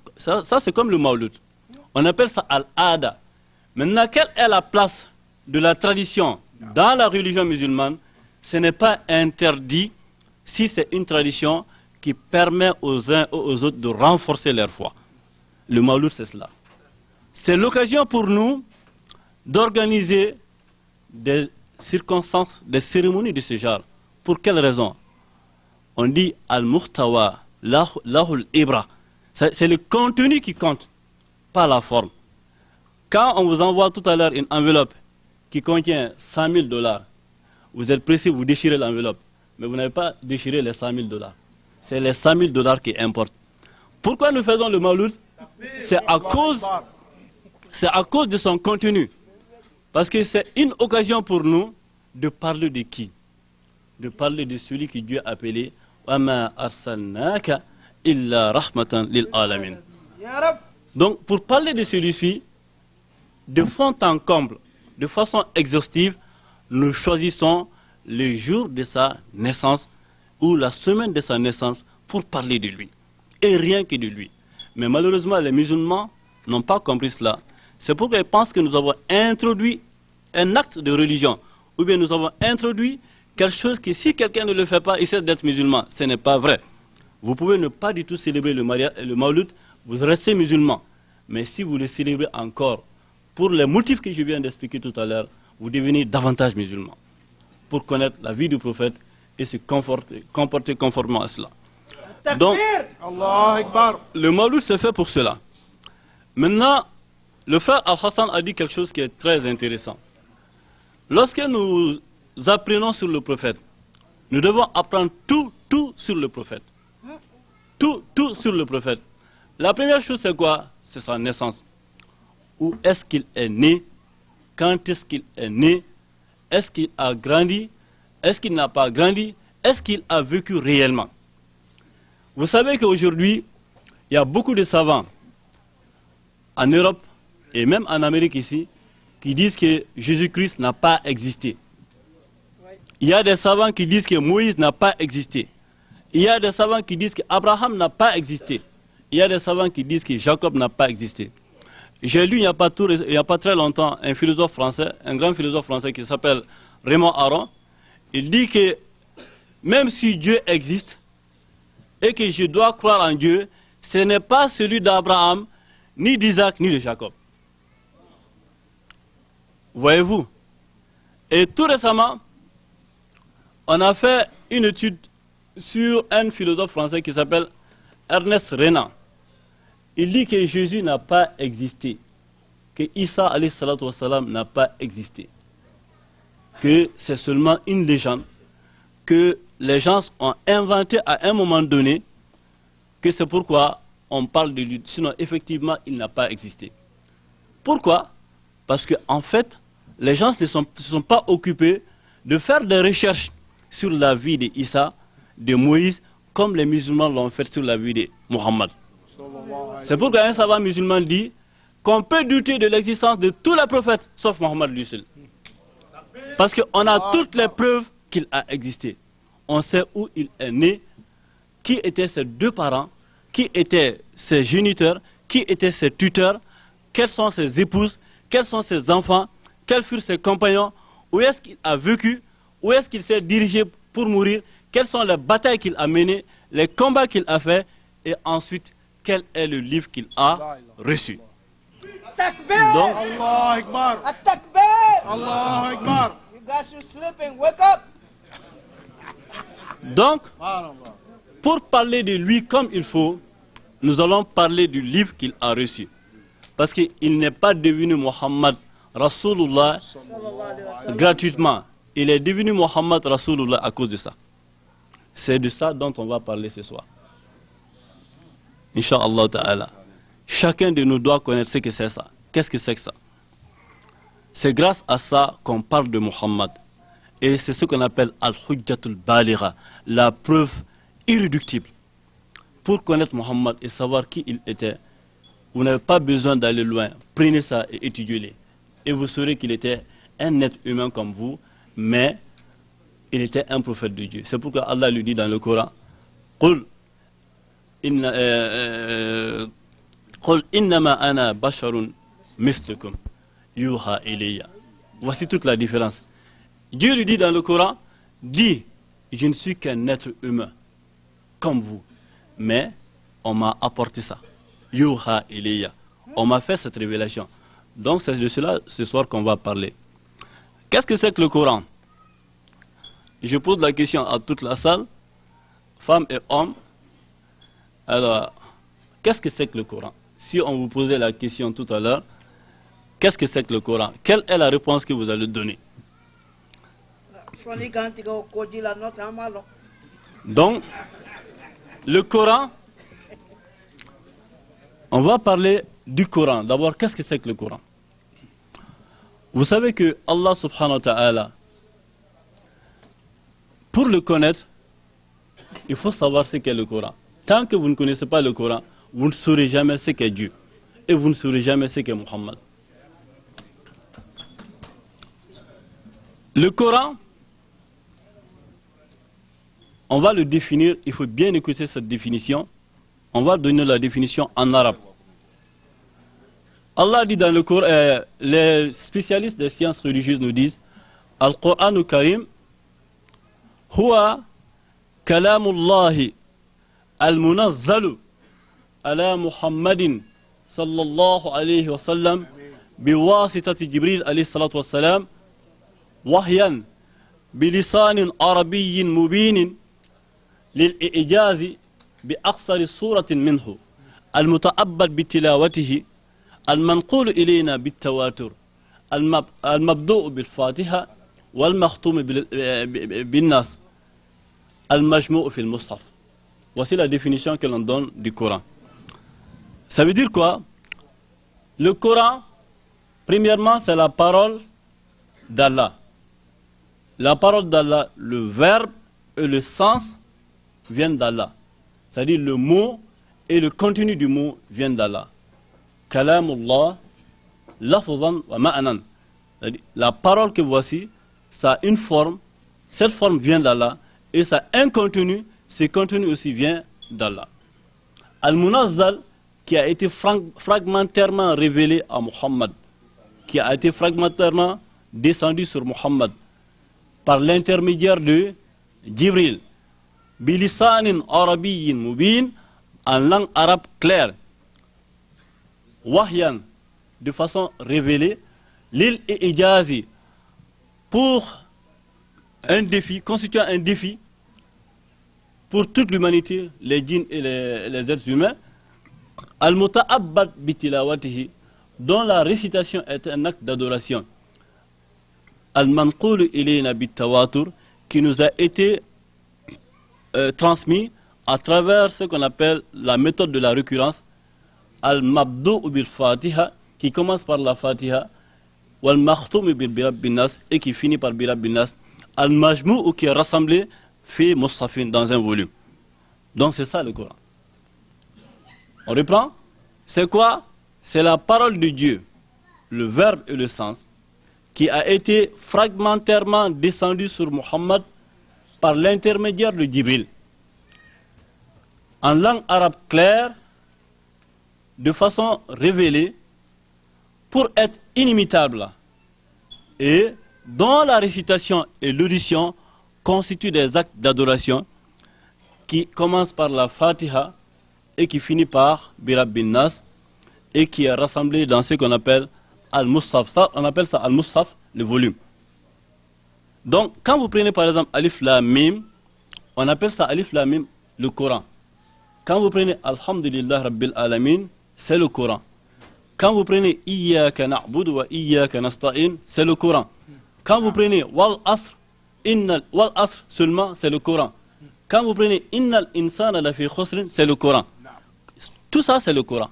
c'est comme le mawlud. On appelle ça al-ada. Maintenant, quelle est la place de la tradition dans la religion musulmane? Ce n'est pas interdit si c'est une tradition qui permet aux uns et aux autres de renforcer leur foi. Le mawlud, c'est cela. C'est l'occasion pour nous d'organiser des circonstances, des cérémonies de ce genre. Pour quelle raison? On dit al-muhtawa, lahul ibra. C'est le contenu qui compte, pas la forme. Quand on vous envoie tout à l'heure une enveloppe qui contient $100 000, vous êtes pressé, vous déchirez l'enveloppe, mais vous n'avez pas déchiré les $100 000. C'est les $100 000 qui importent. Pourquoi nous faisons le mawlud? C'est à cause de son contenu. Parce que c'est une occasion pour nous de parler de qui? De parler de celui que Dieu a appelé وَمَا أَرْسَلْنَاكَ إِلَّا رَحْمَةً لِلْعَالَمِينَ. Donc, pour parler de celui-ci, de fond en comble, de façon exhaustive, nous choisissons le jour de sa naissance ou la semaine de sa naissance pour parler de lui. Et rien que de lui. Mais malheureusement, les musulmans n'ont pas compris cela. C'est pourquoi ils pensent que nous avons introduit un acte de religion. Ou bien nous avons introduit quelque chose que si quelqu'un ne le fait pas, il cesse d'être musulman. Ce n'est pas vrai. Vous pouvez ne pas du tout célébrer le mawlud, vous restez musulman. Mais si vous le célébrez encore, pour les motifs que je viens d'expliquer tout à l'heure, vous devenez davantage musulman. Pour connaître la vie du prophète et se comporter conformément à cela. Donc, le mawlud c'est fait pour cela. Maintenant, le frère Al-Hassan a dit quelque chose qui est très intéressant. Lorsque nous apprenons sur le prophète, nous devons apprendre tout sur le prophète. Tout sur le prophète. La première chose c'est quoi? C'est sa naissance. Où est-ce qu'il est né? Quand est-ce qu'il est né? Est-ce qu'il a grandi? Est-ce qu'il n'a pas grandi? Est-ce qu'il a vécu réellement? Vous savez qu'aujourd'hui, il y a beaucoup de savants en Europe et même en Amérique ici qui disent que Jésus-Christ n'a pas existé. Il y a des savants qui disent que Moïse n'a pas existé. Il y a des savants qui disent qu'Abraham n'a pas existé. Il y a des savants qui disent que Jacob n'a pas existé. J'ai lu il n'y a pas très longtemps un philosophe français, un grand philosophe français qui s'appelle Raymond Aron. Il dit que même si Dieu existe et que je dois croire en Dieu, ce n'est pas celui d'Abraham, ni d'Isaac, ni de Jacob. Voyez-vous? Et tout récemment, on a fait une étude sur un philosophe français qui s'appelle Ernest Renan. Il dit que Jésus n'a pas existé, que Isa alayhi salatu wassalam n'a pas existé, que c'est seulement une légende, que les gens ont inventé à un moment donné, que c'est pourquoi on parle de lui. Sinon, effectivement, il n'a pas existé. Pourquoi? Parce qu'en fait, les gens ne se sont pas occupés de faire des recherches sur la vie d'Isa, de Moïse, comme les musulmans l'ont fait sur la vie de Mohammed. C'est pourquoi un savant musulman dit qu'on peut douter de l'existence de tous les prophètes, sauf Mohammed lui seul. Parce qu'on a toutes les preuves qu'il a existé. On sait où il est né, qui étaient ses deux parents, qui étaient ses géniteurs, qui étaient ses tuteurs, quelles sont ses épouses, quels sont ses enfants, quels furent ses compagnons, où est-ce qu'il a vécu, où est-ce qu'il s'est dirigé pour mourir, quelles sont les batailles qu'il a menées, les combats qu'il a faits, et ensuite quel est le livre qu'il a reçu. Takbir! Donc, Allah Akbar. Takbir! Allah Akbar. You guys are sleeping, wake up! donc, pour parler de lui comme il faut, nous allons parler du livre qu'il a reçu. Parce qu'il n'est pas devenu Muhammad Rasulullah gratuitement. Il est devenu Muhammad Rasulullah à cause de ça. C'est de ça dont on va parler ce soir. Inch'Allah ta'ala. Chacun de nous doit connaître ce que c'est ça. Qu'est-ce que c'est que ça? C'est grâce à ça qu'on parle de Muhammad. Et c'est ce qu'on appelle Al-Hujjatul Baligha, la preuve irréductible. Pour connaître Muhammad et savoir qui il était, vous n'avez pas besoin d'aller loin. Prenez ça et étudiez-le. Et vous saurez qu'il était un être humain comme vous, mais il était un prophète de Dieu. C'est pourquoi Allah lui dit dans le Coran, قُلْ إِنَّمَا أَنَا بَشَرٌ مِثْلُكُمْ يُوحَى إِلَيَّ. Voici toute la différence. Dieu lui dit dans le Coran, dis, je ne suis qu'un être humain, comme vous, mais on m'a apporté ça. Yuha ilayya. On m'a fait cette révélation. Donc c'est de cela ce soir qu'on va parler. Qu'est-ce que c'est que le Coran? Je pose la question à toute la salle, femmes et hommes. Alors, qu'est-ce que c'est que le Coran? Si on vous posait la question tout à l'heure, qu'est-ce que c'est que le Coran? Quelle est la réponse que vous allez donner? Donc, le Coran, on va parler du Coran. D'abord, qu'est-ce que c'est que le Coran? Vous savez que Allah subhanahu wa ta'ala, pour le connaître, il faut savoir ce qu'est le Coran. Tant que vous ne connaissez pas le Coran, vous ne saurez jamais ce qu'est Dieu. Et vous ne saurez jamais ce qu'est Muhammad. Le Coran, on va le définir, il faut bien écouter cette définition. On va donner la définition en arabe. Allah dit dans le Coran, les spécialistes des sciences religieuses nous disent, Al-Qur'an al-Karim, huwa kalamullahi al-munazzalu ala Muhammadin sallallahu alayhi wa sallam biwasitati Jibril alayhi salatu wa salam wahyan bilisanin arabiyyin mubinin للإعجاز بأقصر صورة منه المتأبد بتلاوته المنقول إلينا بالتواتر المبدوء بالفاتحة والمختوم بالناس المجموع في المصحف. Voici la définition que l'on donne du Coran. Ça veut dire quoi? Le Coran, premièrement, c'est la parole d'Allah. La parole d'Allah, le verbe et le sens viennent d'Allah. C'est-à-dire le mot et le contenu du mot viennent d'Allah. Kalamullah, lafzan wa ma'anan. La parole que voici, ça a une forme, cette forme vient d'Allah, et ça a un contenu, ce contenu aussi vient d'Allah. Al-Munazzal, qui a été fragmentairement révélé à Muhammad, qui a été fragmentairement descendu sur Muhammad, par l'intermédiaire de Jibril. Bilisanin arabiyyin mubin, en langue arabe claire. Wahyan, de façon révélée. Lil et ijazi, pour un défi, constituant un défi pour toute l'humanité, les djinns et les êtres humains. Al-muta'abbad bitilawatihi, dont la récitation est un acte d'adoration. Al-manqulu ilayna bitawatur, qui nous a été transmis à travers ce qu'on appelle la méthode de la récurrence, al-mabdou bil fatiha, qui commence par la fatiha, wal makhtoum bil birab bin nas, et qui finit par birab bin nas, al-majmou, qui est rassemblé fi mushafin, dans un volume. Donc c'est ça le Coran. On reprend. C'est quoi? C'est la parole de Dieu, le verbe et le sens, qui a été fragmentairement descendu sur Muhammad par l'intermédiaire de Jibril, en langue arabe claire, de façon révélée, pour être inimitable, et dont la récitation et l'audition constituent des actes d'adoration qui commencent par la Fatiha et qui finit par Birab bin Nas et qui est rassemblé dans ce qu'on appelle Al-Musaf. Ça, on appelle ça Al-Musaf, le volume. Donc, quand vous prenez par exemple Alif Lam Mim, on appelle ça Alif Lam Mim, le Coran. Quand vous prenez Alhamdulillah Rabbil Alamin, c'est le Coran. Quand vous prenez Iyyaka na'budu wa Iyyaka nasta'in, c'est le Coran. Quand vous prenez Wal Asr, Wal Asr seulement, c'est le Coran. Quand vous prenez Innal insana lafi khusrin, c'est le Coran. Tout ça, c'est le Coran.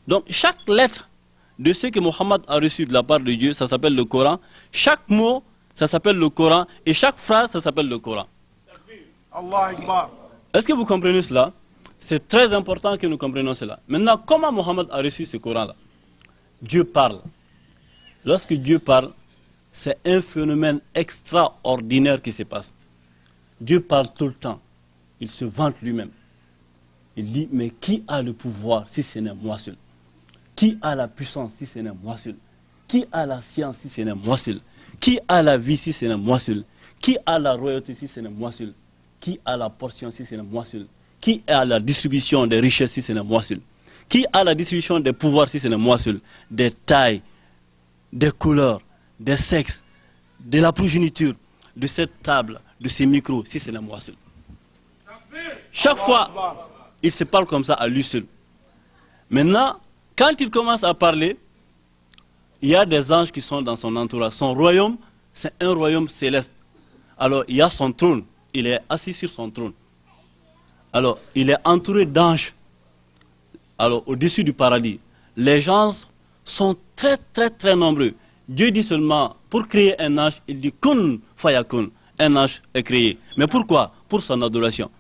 Donc, chaque lettre de ce que Mohammed a reçu de la part de Dieu, ça s'appelle le Coran. Chaque mot, ça s'appelle le Coran. Et chaque phrase, ça s'appelle le Coran. Allah Akbar. Est-ce que vous comprenez cela? C'est très important que nous comprenions cela. Maintenant, comment Mohammed a reçu ce Coran-là? Dieu parle. Lorsque Dieu parle, c'est un phénomène extraordinaire qui se passe. Dieu parle tout le temps. Il se vante lui-même. Il dit, mais qui a le pouvoir si ce n'est moi seul? Qui a la puissance si ce n'est moi seul? Qui a la science si ce n'est moi seul? Qui a la vie si ce n'est moi seul? Qui a la royauté si ce n'est moi seul? Qui a la portion si ce n'est moi seul? Qui a la distribution des richesses si ce n'est moi seul? Qui a la distribution des pouvoirs si ce n'est moi seul? Des tailles, des couleurs, des sexes, de la progéniture, de cette table, de ces micros, si ce n'est moi seul. Chaque fois, il se parle comme ça à lui seul. Maintenant, quand il commence à parler, il y a des anges qui sont dans son entourage. Son royaume, c'est un royaume céleste. Alors, il y a son trône. Il est assis sur son trône. Alors, il est entouré d'anges. Alors, au-dessus du paradis, les gens sont très, très, très nombreux. Dieu dit seulement, pour créer un ange, il dit kun fayakun. Un ange est créé. Mais pourquoi? Pour son adoration.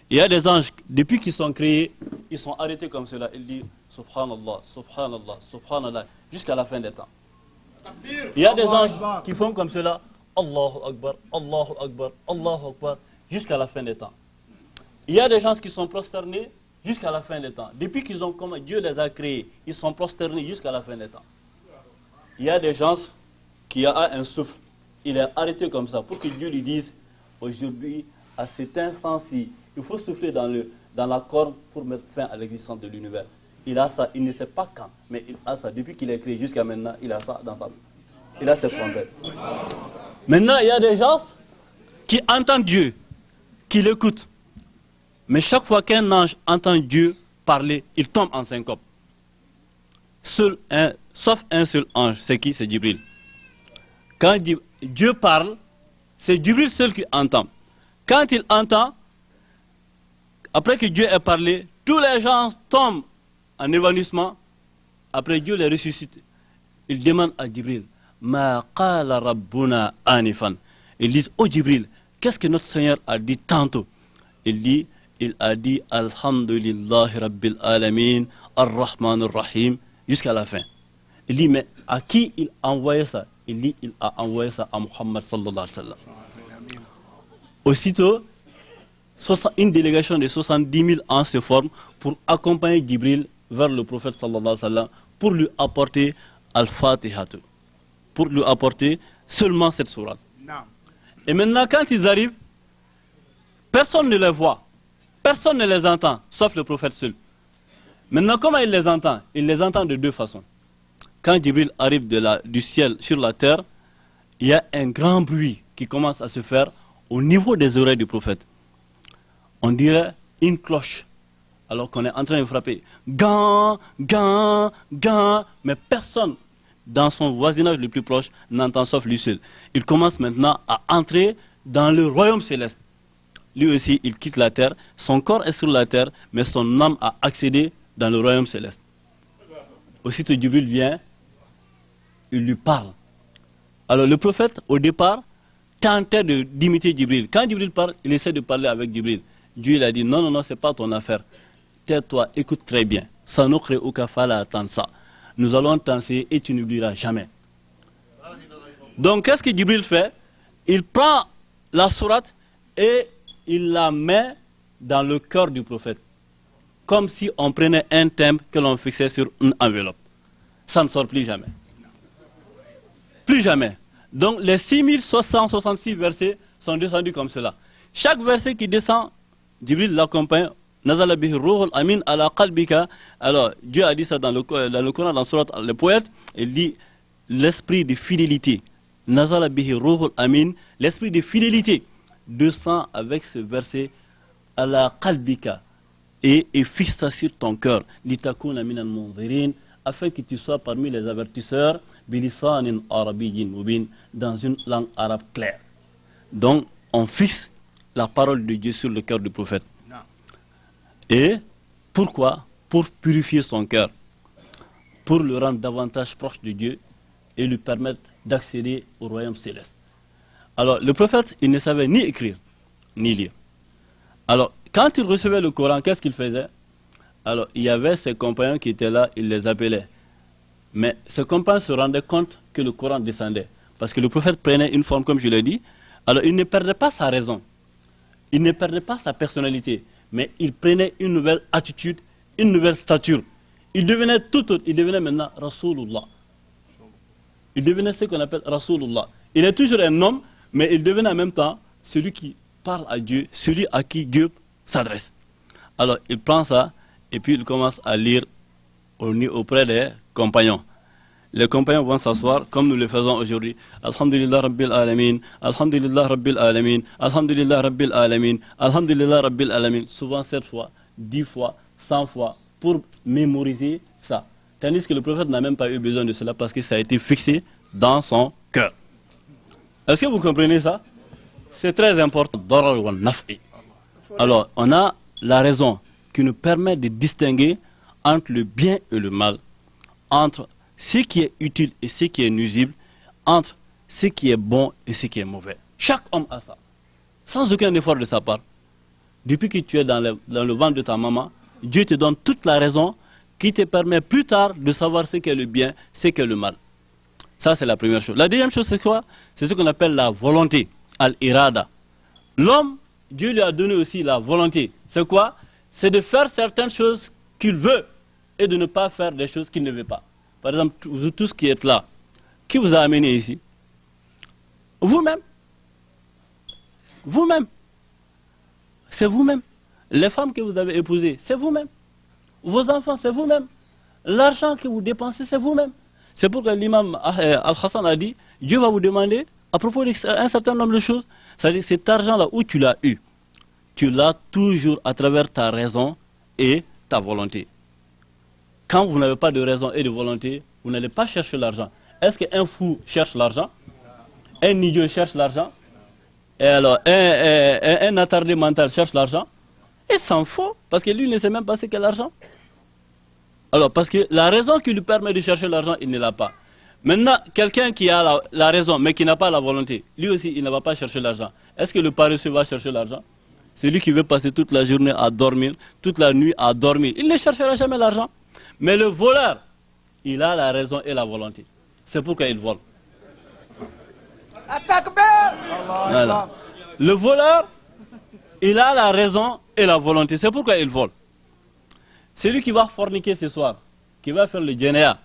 Il y a des anges, depuis qu'ils sont créés, ils sont arrêtés comme cela. Il dit Subhanallah, Subhanallah, Subhanallah, jusqu'à la fin des temps. Il y a des anges qui font comme cela, Allahu Akbar, Allahu Akbar, Allahu Akbar, jusqu'à la fin des temps. Il y a des gens qui sont prosternés jusqu'à la fin des temps. Depuis qu'ils ont, comme Dieu les a créés, ils sont prosternés jusqu'à la fin des temps. Il y a des gens qui ont un souffle, il est arrêté comme ça, pour que Dieu lui dise, aujourd'hui, à cet instant-ci, il faut souffler dans la corde pour mettre fin à l'existence de l'univers. Il a ça, il ne sait pas quand, mais il a ça. Depuis qu'il est créé jusqu'à maintenant, il a ça dans sa vie. Il a cette trompette. Maintenant, il y a des gens qui entendent Dieu, qui l'écoutent. Mais chaque fois qu'un ange entend Dieu parler, il tombe en syncope. Sauf un seul ange, c'est qui? C'est Djibril. Quand Dieu parle, c'est Djibril seul qui entend. Quand il entend, après que Dieu ait parlé, tous les gens tombent en évanouissement. Après Dieu les ressuscite. Il demande à Djibril, Ma qala rabbuna anifan. Ils disent, oh Djibril, qu'est-ce que notre Seigneur a dit tantôt? Il a dit Alhamdulillahi Rabbil Alamin, Ar-Rahman Ar-Rahim, jusqu'à la fin. Il dit, mais à qui il a envoyé ça? Il dit, il a envoyé ça à Muhammad sallallahu alayhi wa sallam. Aussitôt, une délégation de 70 000 ans se forme pour accompagner Djibril vers le prophète sallallahu alayhi wa sallam pour lui apporter Al-Fatiha, pour lui apporter seulement cette sourate. Et maintenant, quand ils arrivent, personne ne les voit, personne ne les entend, sauf le prophète seul. Maintenant, comment il les entend? Il les entend de deux façons. Quand Djibril arrive du ciel sur la terre, il y a un grand bruit qui commence à se faire au niveau des oreilles du prophète. On dirait une cloche, alors qu'on est en train de frapper. Gan, gan, gan, mais personne dans son voisinage le plus proche n'entend sauf lui seul. Il commence maintenant à entrer dans le royaume céleste. Lui aussi, il quitte la terre, son corps est sur la terre, mais son âme a accédé dans le royaume céleste. Aussitôt Djibril vient, il lui parle. Alors le prophète, au départ, tentait d'imiter Djibril. Quand Djibril parle, il essaie de parler avec Djibril. Dieu il a dit, non, non, non, c'est pas ton affaire. Tais-toi, écoute très bien. Nous allons t'enseigner et tu n'oublieras jamais. Donc, qu'est-ce que Djibril fait? Il prend la sourate et il la met dans le cœur du prophète. Comme si on prenait un timbre que l'on fixait sur une enveloppe. Ça ne sort plus jamais. Plus jamais. Donc, les 6666 versets sont descendus comme cela. Chaque verset qui descend, Djibril l'accompagne Nazala bihi ruhul amin ala qalbika. Alors, Dieu a dit ça dans le Coran, dans Surat le poète, il dit l'esprit de fidélité. Nazala bihi ruhul amin, l'esprit de fidélité descend avec ce verset ala qalbika et fixe ça sur ton cœur. Litakuna minan munzirin, afin que tu sois parmi les avertisseurs bilisanin arabiyyin mubin, dans une langue arabe claire. Donc, on fixe la parole de Dieu sur le cœur du prophète. Et pourquoi? Pour purifier son cœur, pour le rendre davantage proche de Dieu et lui permettre d'accéder au royaume céleste. Alors, le prophète, il ne savait ni écrire, ni lire. Alors, quand il recevait le Coran, qu'est-ce qu'il faisait? Alors, il y avait ses compagnons qui étaient là, il les appelait. Mais ses compagnons se rendaient compte que le Coran descendait. Parce que le prophète prenait une forme, comme je l'ai dit. Alors, il ne perdait pas sa raison. Il ne perdait pas sa personnalité. Mais il prenait une nouvelle attitude, une nouvelle stature. Il devenait tout autre. Il devenait maintenant Rasulullah. Il devenait ce qu'on appelle Rasulullah. Il est toujours un homme, mais il devenait en même temps celui qui parle à Dieu, celui à qui Dieu s'adresse. Alors, il prend ça et puis il commence à lire auprès des compagnons. Les compagnons vont s'asseoir comme nous le faisons aujourd'hui. Alhamdulillah Rabbil Alamin, Alhamdulillah Rabbil Alamin, Alhamdulillah Rabbil Alamin, Alhamdulillah Rabbil Alamin. Souvent 7 fois, 10 fois, 100 fois pour mémoriser ça. Tandis que le prophète n'a même pas eu besoin de cela parce que ça a été fixé dans son cœur. Est-ce que vous comprenez ça? C'est très important. Alors, on a la raison qui nous permet de distinguer entre le bien et le mal, entre ce qui est utile et ce qui est nuisible, entre ce qui est bon et ce qui est mauvais. Chaque homme a ça, sans aucun effort de sa part. Depuis que tu es dans le ventre de ta maman, Dieu te donne toute la raison qui te permet plus tard de savoir ce qu'est le bien, ce qu'est le mal. Ça, c'est la première chose. La deuxième chose, c'est quoi? C'est ce qu'on appelle la volonté, al-irada. L'homme, Dieu lui a donné aussi la volonté. C'est quoi? C'est de faire certaines choses qu'il veut et de ne pas faire des choses qu'il ne veut pas. Par exemple, vous tous qui êtes là, qui vous a amené ici? Vous-même. Vous-même. C'est vous-même. Les femmes que vous avez épousées, c'est vous-même. Vos enfants, c'est vous-même. L'argent que vous dépensez, c'est vous-même. C'est pourquoi l'imam Al-Hassan a dit, Dieu va vous demander, à propos d'un certain nombre de choses, c'est-à-dire cet argent-là, où tu l'as eu, tu l'as toujours à travers ta raison et ta volonté. Quand vous n'avez pas de raison et de volonté, vous n'allez pas chercher l'argent. Est-ce qu'un fou cherche l'argent? Un idiot cherche l'argent? Et alors, un attardé mental cherche l'argent? Il s'en fout, parce que lui ne sait même pas ce qu'est l'argent. Alors, parce que la raison qui lui permet de chercher l'argent, il ne l'a pas. Maintenant, quelqu'un qui a la raison, mais qui n'a pas la volonté, lui aussi, il ne va pas chercher l'argent. Est-ce que le paresseux va chercher l'argent? Celui qui veut passer toute la journée à dormir, toute la nuit à dormir, il ne cherchera jamais l'argent. Mais le voleur, il a la raison et la volonté. C'est pourquoi il vole. Voilà. Le voleur, il a la raison et la volonté. C'est pourquoi il vole. Celui qui va forniquer ce soir, qui va faire le djénéa,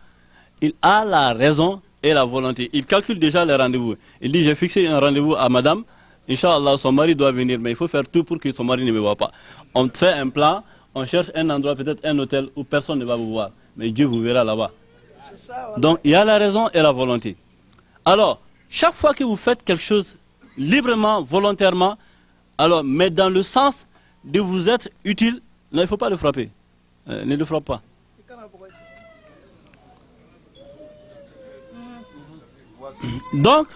il a la raison et la volonté. Il calcule déjà les rendez-vous. Il dit, j'ai fixé un rendez-vous à madame. Inch'Allah, son mari doit venir, mais il faut faire tout pour que son mari ne me voit pas. On fait un plan, on cherche un endroit, peut-être un hôtel où personne ne va vous voir. Mais Dieu vous verra là-bas. Donc, il y a la raison et la volonté. Alors, chaque fois que vous faites quelque chose librement, volontairement, alors, mais dans le sens de vous être utile, non, il ne faut pas le frapper. Ne le frappe pas. Donc,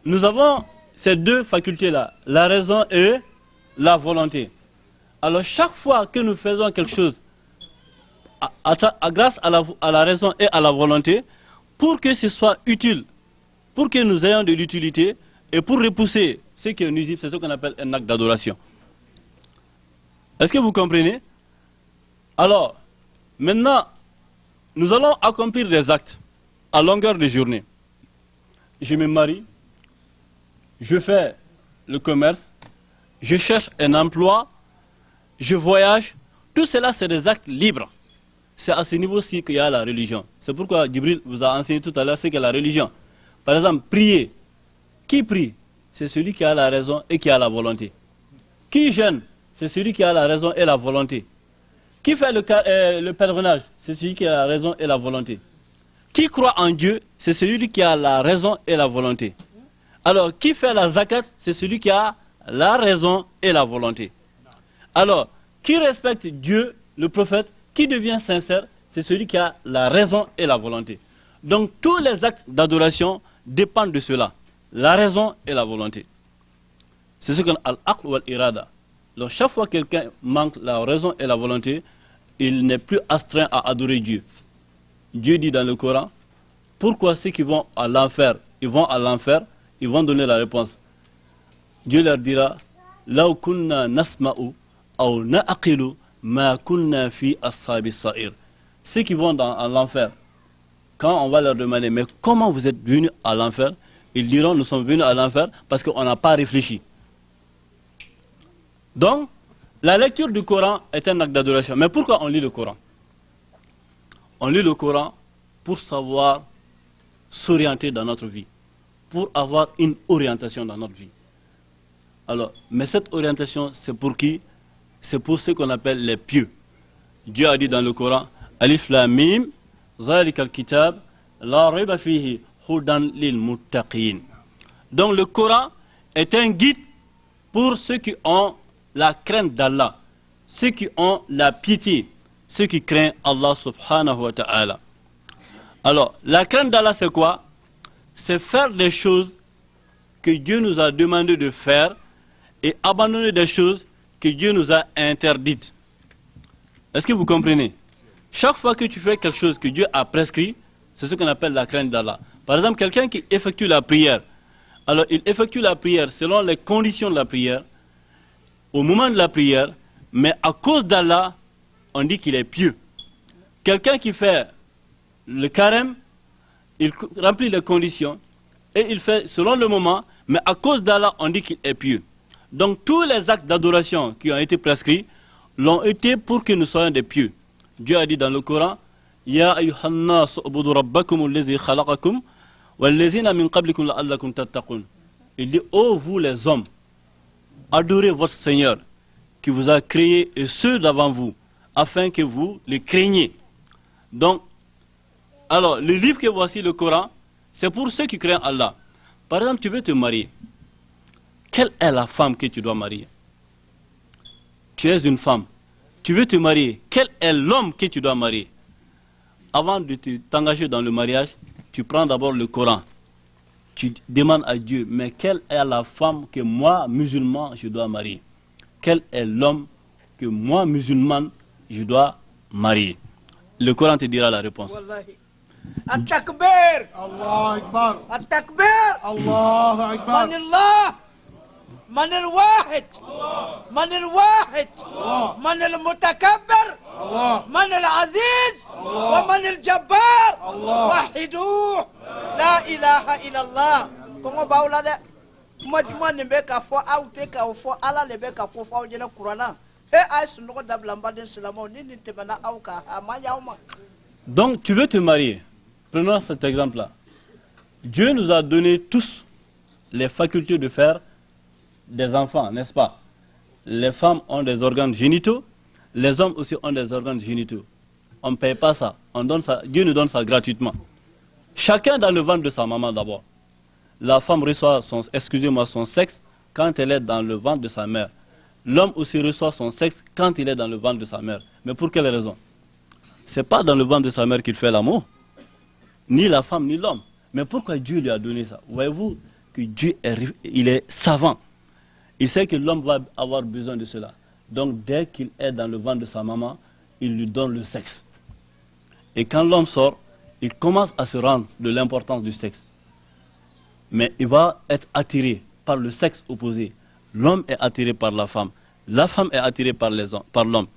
nous avons ces deux facultés-là, la raison et la volonté. Alors, chaque fois que nous faisons quelque chose, grâce à la raison et à la volonté, pour que ce soit utile, pour que nous ayons de l'utilité, et pour repousser ce qui est nuisible, c'est ce qu'on appelle un acte d'adoration. Est-ce que vous comprenez? Alors, maintenant, nous allons accomplir des actes à longueur de journée. Je me marie, je fais le commerce, je cherche un emploi, je voyage. Tout cela, c'est des actes libres. C'est à ce niveau-ci qu'il y a la religion. C'est pourquoi Djibril vous a enseigné tout à l'heure ce qu'est la religion. Par exemple, prier. Qui prie? C'est celui qui a la raison et qui a la volonté. Qui jeûne? c'est celui qui a la raison et la volonté. Qui fait le pèlerinage? C'est celui qui a la raison et la volonté. Qui croit en Dieu? C'est celui qui a la raison et la volonté. Alors, qui fait la zakat? C'est celui qui a la raison et la volonté. Alors, qui respecte Dieu, le prophète, qui devient sincère? C'est celui qui a la raison et la volonté. Donc, tous les actes d'adoration dépendent de cela. La raison et la volonté. C'est ce qu'on appelle al-aql wal-irada. Donc, chaque fois que quelqu'un manque la raison et la volonté, il n'est plus astreint à adorer Dieu. Dieu dit dans le Coran, pourquoi ceux qui vont à l'enfer, ils vont à l'enfer, ils vont donner la réponse. Dieu leur dira, Law kunna nasma'u aw na'aqilu ma kunna fi ashabi sa'ir. Ceux qui vont à l'enfer, quand on va leur demander, mais comment vous êtes venus à l'enfer? Ils diront, nous sommes venus à l'enfer parce qu'on n'a pas réfléchi. Donc, la lecture du Coran est un acte d'adoration. Mais pourquoi on lit le Coran? On lit le Coran pour savoir s'orienter dans notre vie, pour avoir une orientation dans notre vie. Alors, mais cette orientation, c'est pour qui? C'est pour ceux qu'on appelle les pieux. Dieu a dit dans le Coran, Alif Lam Mim, Zalika al-Kitab, La Rayba Fihi, Hudan lil Muttaqin. Donc le Coran est un guide pour ceux qui ont la crainte d'Allah, ceux qui ont la piété, ceux qui craignent Allah subhanahu wa ta'ala. Alors, la crainte d'Allah, c'est quoi? C'est faire des choses que Dieu nous a demandé de faire et abandonner des choses que Dieu nous a interdites. Est-ce que vous comprenez? Chaque fois que tu fais quelque chose que Dieu a prescrit, c'est ce qu'on appelle la crainte d'Allah. Par exemple, quelqu'un qui effectue la prière, alors il effectue la prière selon les conditions de la prière, au moment de la prière, mais à cause d'Allah, on dit qu'il est pieux. Quelqu'un qui fait le carême, il remplit les conditions et il fait selon le moment, mais à cause d'Allah, on dit qu'il est pieux. Donc tous les actes d'adoration qui ont été prescrits l'ont été pour que nous soyons des pieux. Dieu a dit dans le Coran, Ya ayyuhan nas ubudu rabbakum allazi khalaqakum wallazina min qablikum la'allakum tattaqun. Il dit, ô vous les hommes, adorez votre Seigneur qui vous a créé et ceux d'avant vous, afin que vous les craigniez. Donc, alors, le livre que voici, le Coran, c'est pour ceux qui craignent Allah. Par exemple, tu veux te marier. Quelle est la femme que tu dois marier? Tu es une femme. Tu veux te marier. Quel est l'homme que tu dois marier? Avant de t'engager dans le mariage, tu prends d'abord le Coran. Tu demandes à Dieu, mais quelle est la femme que moi, musulman, je dois marier? Quel est l'homme que moi, musulman, je dois marier? Le Coran te dira la réponse. At-takbir! Allah Akbar. At-takbir! Allah Akbar. Man Allah! Man al-Wahid! Man al-Wahid! Man al-Mutakabbir! Man al-Aziz! Wa man al-Jabbar! Wahiduh! La ilaha illallah! Comment baoula de? Moi ne ka fo aute ka fo ala le be ka fo fo jena Qur'ana. E ay sunu ko dablamba den salamo ni ni temana auka ama yauma. Donc tu veux te marier. Prenons cet exemple-là. Dieu nous a donné tous les facultés de faire des enfants, n'est-ce pas? Les femmes ont des organes génitaux, les hommes aussi ont des organes génitaux. On ne paye pas ça, on donne ça, Dieu nous donne ça gratuitement. Chacun dans le ventre de sa maman d'abord. La femme reçoit son sexe quand elle est dans le ventre de sa mère. L'homme aussi reçoit son sexe quand il est dans le ventre de sa mère. Mais pour quelle raison? Ce n'est pas dans le ventre de sa mère qu'il fait l'amour. Ni la femme, ni l'homme. Mais pourquoi Dieu lui a donné ça? Voyez-vous que Dieu il est savant. Il sait que l'homme va avoir besoin de cela. Donc dès qu'il est dans le ventre de sa maman, il lui donne le sexe. Et quand l'homme sort, il commence à se rendre de l'importance du sexe. Mais il va être attiré par le sexe opposé. L'homme est attiré par la femme est attirée par l'homme.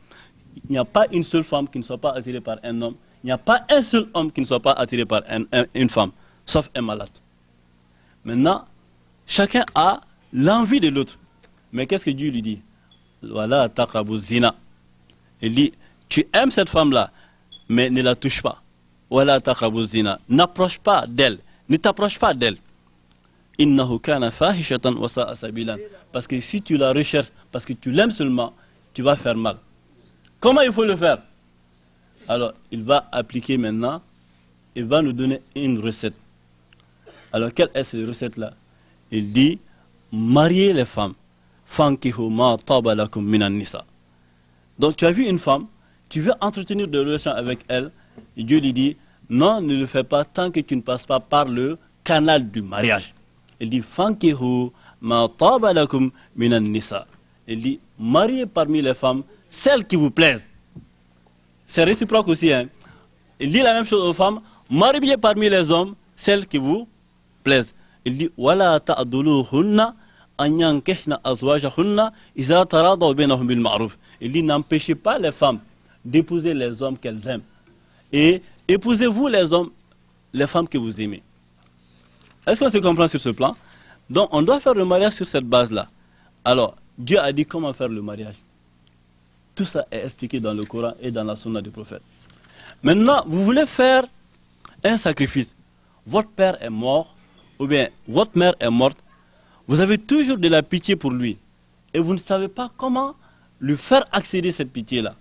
Il n'y a pas une seule femme qui ne soit pas attirée par un homme. Il n'y a pas un seul homme qui ne soit pas attiré par une femme, sauf un malade. Maintenant, chacun a l'envie de l'autre. Mais qu'est-ce que Dieu lui dit? Voilà, taqrabu zina. Il dit, tu aimes cette femme-là, mais ne la touche pas. Voilà, taqrabu zina. N'approche pas d'elle. Ne t'approche pas d'elle. Innahu kana fahishatan wa sa'a sabilan. Parce que si tu la recherches, parce que tu l'aimes seulement, tu vas faire mal. Comment il faut le faire? Alors, il va appliquer maintenant, il va nous donner une recette. Alors, quelle est cette recette-là? Il dit, mariez les femmes. Fankihu ma taba lakum minan nisa. Donc, tu as vu une femme, tu veux entretenir des relations avec elle, et Dieu lui dit, non, ne le fais pas tant que tu ne passes pas par le canal du mariage. Il dit, fankihu ma taba lakum minan nisa. Il dit, mariez parmi les femmes celles qui vous plaisent. C'est réciproque aussi. Hein. Il dit la même chose aux femmes, mariez parmi les hommes celles qui vous plaisent. Il dit, wala ta'duluhunna an yankihna azwajahunna iza taradaw bainahum bil ma'ruf. Il dit, n'empêchez pas les femmes d'épouser les hommes qu'elles aiment. Et épousez-vous les femmes que vous aimez. Est-ce qu'on se comprend sur ce plan? Donc, on doit faire le mariage sur cette base-là. Alors, Dieu a dit comment faire le mariage. Tout ça est expliqué dans le Coran et dans la Sunna du prophète. Maintenant, vous voulez faire un sacrifice. Votre père est mort, ou bien votre mère est morte. Vous avez toujours de la pitié pour lui. Et vous ne savez pas comment lui faire accéder cette pitié-là.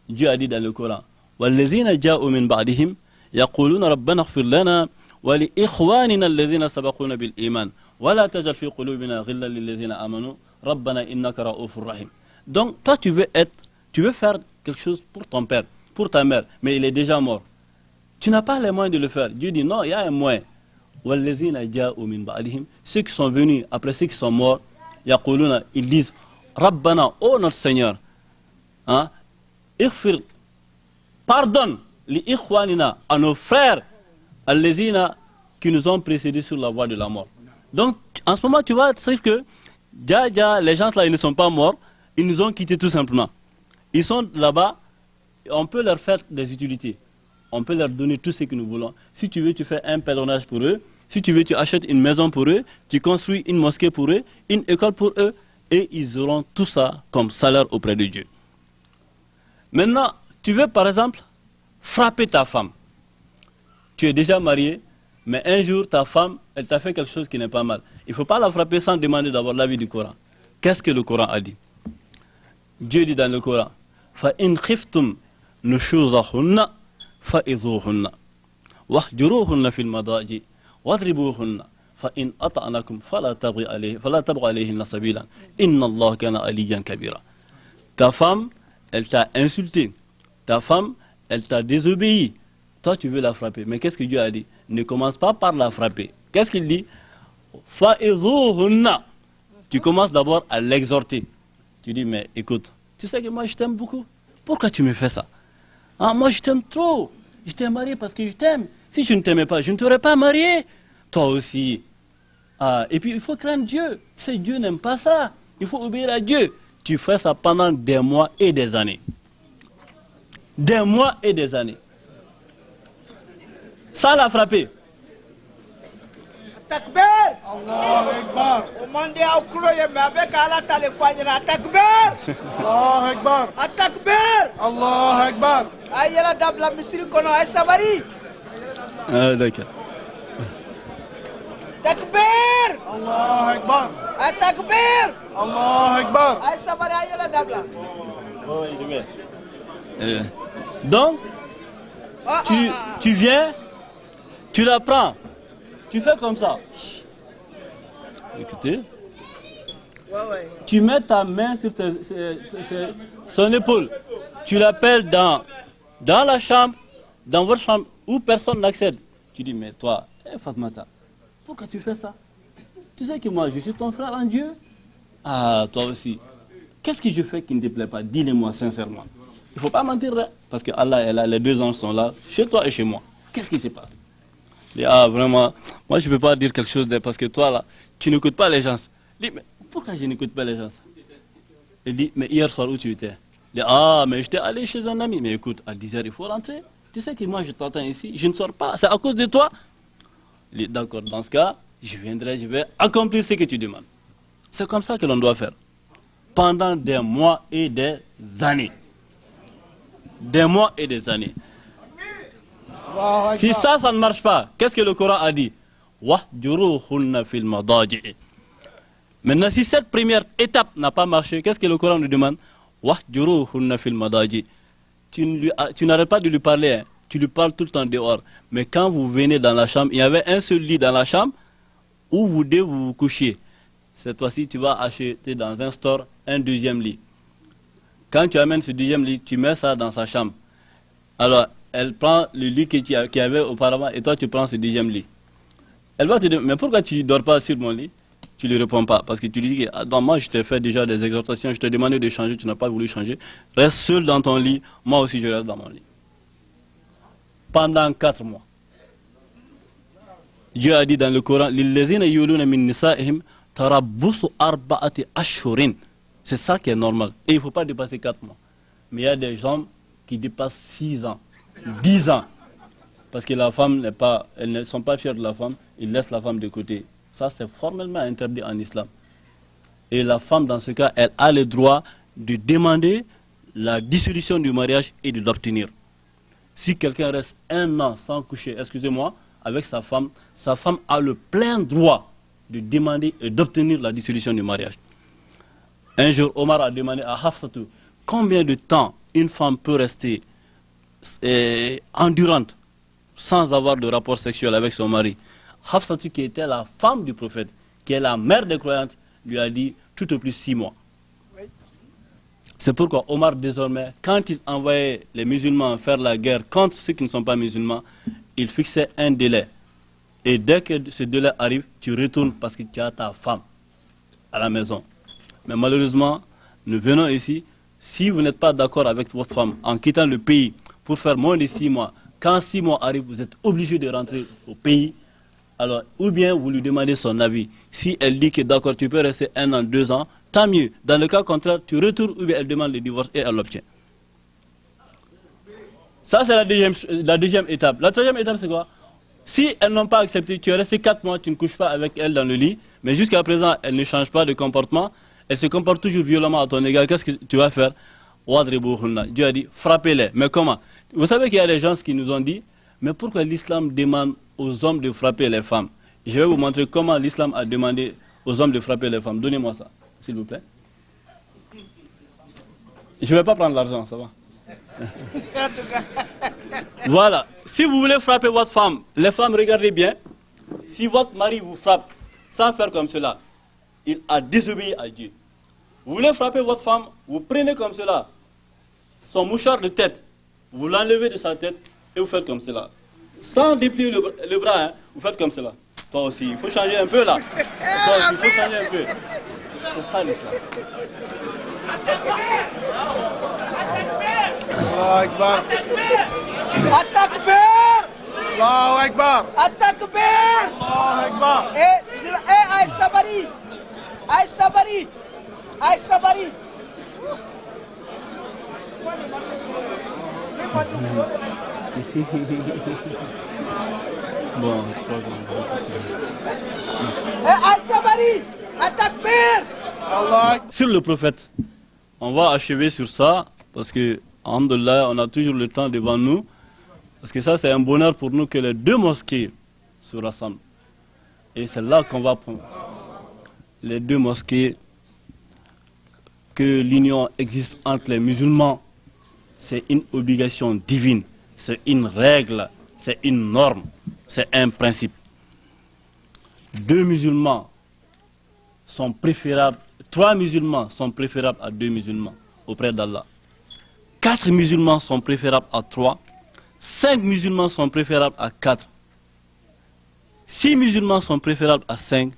Dieu a dit dans le Coran, وَالَّذِينَ جَاءُوا مِنْ بَعْدِهِمْ يَقُولُونَ رَبَّنَا اغْفِرْ لَنَا وَلِإِخْوَانِنَا الَّذِينَ سَبَقُونَا بِالْإِيمَانِ وَلَا تَجْعَلْ فِي قُلُوبِنَا غِلًّا لِلَّذِينَ آمَنُوا رَبَّنَا إِنَّكَ رَءُوفٌ رَحِيمٌ. Donc, toi, tu veux faire quelque chose pour ton père, pour ta mère, mais il est déjà mort. Tu n'as pas les moyens de le faire. Dieu dit non, il y a un moyen. Ceux qui sont venus après ceux qui sont morts, ils disent Rabbana, oh notre Seigneur, hein, pardonne à nos frères qui nous ont précédés sur la voie de la mort. Donc en ce moment tu vois, c'est que les gens là ils ne sont pas morts, ils nous ont quittés tout simplement. Ils sont là-bas, on peut leur faire des utilités. On peut leur donner tout ce que nous voulons. Si tu veux, tu fais un pèlerinage pour eux. Si tu veux, tu achètes une maison pour eux. Tu construis une mosquée pour eux, une école pour eux. Et ils auront tout ça comme salaire auprès de Dieu. Maintenant, tu veux par exemple frapper ta femme. Tu es déjà marié, mais un jour ta femme, elle t'a fait quelque chose qui n'est pas mal. Il ne faut pas la frapper sans demander d'abord l'avis du Coran. Qu'est-ce que le Coran a dit? Dieu dit dans le Coran, فَإِنْ خِفْتُمْ نُشُوزَهُنَّ فَإِذُوهُنَّ وَاهْجُرُوهُنَّ فِي الْمَضَاجِعِ وَاضْرِبُوهُنَّ فَإِنْ أَطَعْنَكُمْ فَلَا تَبْغُوا عَلَيْهِنَّ سَبِيلًا إِنَّ اللَّهَ كَانَ عَلِيًّا كَبِيرًا. Ta femme, elle t'a insulté. Ta femme, elle t'a désobéi. Toi, tu veux la frapper. Mais qu'est-ce que Dieu a dit? Ne commence pas par la frapper. Qu'est-ce qu'il dit? فَإِذُوهُنَّ. Tu commences d'abord à l'exhorter. Tu dis, mais écoute, tu sais que moi je t'aime beaucoup. Pourquoi tu me fais ça? Ah, moi je t'aime trop. Je t'ai marié parce que je t'aime. Si je ne t'aimais pas, je ne t'aurais pas marié. Toi aussi. Ah, et puis il faut craindre Dieu. Tu sais, Dieu n'aime pas ça. Il faut obéir à Dieu. Tu fais ça pendant des mois et des années. Des mois et des années. Ça l'a frappé. Takbir! Allahu Akbar! Omande au kloye me avec ala tale fanyira takbir! Allahu Akbar! Takbir! Allahu Akbar! Ayela dabla misri kono ay sabari. D'accord. Takbir! Allahu Akbar! Takbir! Allahu Akbar! Ay sabari ayela dabla. Oh, je vais. Donc, tu viens, tu la prends. Tu fais comme ça. Écoutez. Tu mets ta main sur son épaule. Tu l'appelles dans la chambre, dans votre chambre, où personne n'accède. Tu dis, mais toi, Fatmata, pourquoi tu fais ça? Tu sais que moi, je suis ton frère en Dieu. Ah, toi aussi. Qu'est-ce que je fais qui ne te plaît pas? Dis-le-moi sincèrement. Il ne faut pas mentir, hein, parce que Allah est là, les deux anges sont là, chez toi et chez moi. Qu'est-ce qui se passe? Il dit, ah, vraiment, moi je ne peux pas dire quelque chose parce que toi là, tu n'écoutes pas les gens. Il dit, mais pourquoi je n'écoute pas les gens? Il dit, mais hier soir où tu étais? Il dit, ah, mais j'étais allé chez un ami. Mais écoute, à 10h il faut rentrer. Tu sais que moi je t'entends ici, je ne sors pas, c'est à cause de toi. Il dit, d'accord, dans ce cas, je viendrai, je vais accomplir ce que tu demandes. C'est comme ça que l'on doit faire. Pendant des mois et des années. Des mois et des années. Si ça ne marche pas, qu'est-ce que le Coran a dit? Maintenant, si cette première étape n'a pas marché, qu'est-ce que le Coran nous demande? wahjuruhunna fil madaji. Tu n'arrêtes pas de lui parler, hein. Tu lui parles tout le temps dehors. Mais quand vous venez dans la chambre, il y avait un seul lit dans la chambre où vous devez vous coucher. Cette fois-ci, tu vas acheter dans un store un deuxième lit. Quand tu amènes ce deuxième lit, tu mets ça dans sa chambre. Alors, elle prend le lit qu'il y avait auparavant et toi, tu prends ce deuxième lit. Elle va te dire, mais pourquoi tu ne dors pas sur mon lit? Tu ne lui réponds pas. Parce que tu lui dis, moi, je t'ai fait déjà des exhortations, je t'ai demandé de changer, tu n'as pas voulu changer. Reste seul dans ton lit, moi aussi, je reste dans mon lit. Pendant 4 mois. Dieu a dit dans le Coran, lillazina yuluna min nisa'ihim tarabbusu arba'ati ashhurin. C'est ça qui est normal. Et il ne faut pas dépasser 4 mois. Mais il y a des gens qui dépassent 6 ans, 10 ans. Parce que la femme elles ne sont pas fiers de la femme, ils laissent la femme de côté. Ça, c'est formellement interdit en islam. Et la femme, dans ce cas, elle a le droit de demander la dissolution du mariage et de l'obtenir. Si quelqu'un reste 1 an sans coucher, excusez-moi, avec sa femme a le plein droit de demander et d'obtenir la dissolution du mariage. Un jour, Omar a demandé à Hafsatou combien de temps une femme peut rester endurante sans avoir de rapport sexuel avec son mari. Hafsatou, qui était la femme du prophète, qui est la mère des croyantes, lui a dit tout au plus 6 mois. C'est pourquoi Omar, désormais, quand il envoyait les musulmans faire la guerre contre ceux qui ne sont pas musulmans, il fixait un délai. Et dès que ce délai arrive, tu retournes parce que tu as ta femme à la maison. Mais malheureusement, nous venons ici, si vous n'êtes pas d'accord avec votre femme en quittant le pays pour faire moins de 6 mois, quand 6 mois arrivent, vous êtes obligé de rentrer au pays. Alors, ou bien vous lui demandez son avis. Si elle dit que d'accord, tu peux rester 1 an, 2 ans, tant mieux. Dans le cas contraire, tu retournes ou bien elle demande le divorce et elle l'obtient. Ça, c'est la deuxième étape. La troisième étape, c'est quoi? Si elles n'ont pas accepté, tu es resté 4 mois, tu ne couches pas avec elle dans le lit, mais jusqu'à présent, elle ne change pas de comportement, elle se comporte toujours violemment à ton égard, qu'est-ce que tu vas faire? Dieu a dit, frappez-les. Mais comment? Vous savez qu'il y a des gens qui nous ont dit, mais pourquoi l'islam demande aux hommes de frapper les femmes? Je vais vous montrer comment l'islam a demandé aux hommes de frapper les femmes. Donnez-moi ça, s'il vous plaît. Je ne vais pas prendre l'argent, ça va. Voilà. Si vous voulez frapper votre femme, les femmes, regardez bien. Si votre mari vous frappe sans faire comme cela, il a désobéi à Dieu. Vous voulez frapper votre femme, vous prenez comme cela son mouchoir de tête, vous l'enlevez de sa tête et vous faites comme cela. Sans déplier le bras, hein, vous faites comme cela. Toi aussi, il faut changer un peu là. Toi aussi, il faut changer un peu. C'est ça l'islam. Allahu Akbar. Atakbir! Allahu Akbar. Atakbir! Allahu Akbar. Ay sabari! Ay sabari! Ay sabari! Bon, je crois qu'on va faire ça. Ay sabari! Atakbir! Allah. Sur le prophète, on va achever sur ça parce que, alhamdoulilah, on a toujours le temps devant nous. Parce que ça, c'est un bonheur pour nous que les 2 mosquées se rassemblent. Et c'est là qu'on va prendre les 2 mosquées, que l'union existe entre les musulmans. C'est une obligation divine, c'est une règle, c'est une norme, c'est un principe. 2 musulmans sont préférables, 3 musulmans sont préférables à 2 musulmans auprès d'Allah. 4 musulmans sont préférables à 3, 5 musulmans sont préférables à 4, 6 musulmans sont préférables à 5,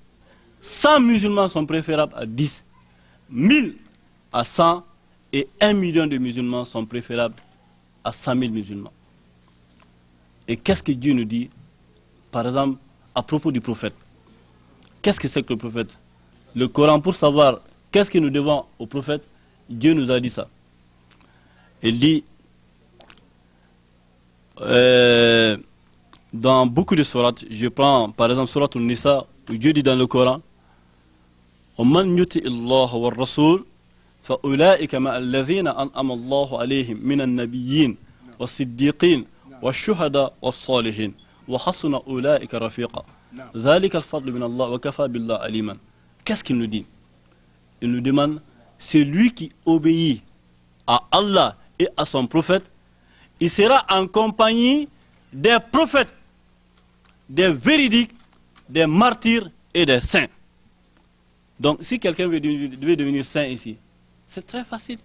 100 musulmans sont préférables à 10, 1000 à 100 et 1 million de musulmans sont préférables à 100 000 musulmans. Et qu'est-ce que Dieu nous dit, par exemple, à propos du prophète? Qu'est-ce que c'est que le prophète? Le Coran, pour savoir qu'est-ce que nous devons au prophète, Dieu nous a dit ça. Il dit, dans beaucoup de sourates, je prends par exemple surat An-Nisa, où Dieu dit dans le Coran, وَمَنْ يُطِعِ اللَّهَ وَالرَّسُولَ فَأُولَٰئِكَ مَعَ الَّذِينَ أَنْعَمَ اللَّهُ عَلَيْهِمْ مِنَ النَّبِيِّينَ وَالصِّدِّيقِينَ وَالشُّهَدَاءِ وَالصَّالِحِينَ وَحَسُنَ أُولَٰئِكَ رَفِيقًا ذَلِكَ الْفَضْلُ مِنَ اللَّهِ وَكَفَى بِاللَّهِ عَلِيمًا. Qu'est-ce qu'il nous dit? Il nous demande, celui qui obéit à Allah et à son prophète, il sera en compagnie des prophètes, des véridiques, des martyrs et des saints. Donc, si quelqu'un veut devenir saint ici, c'est très facile.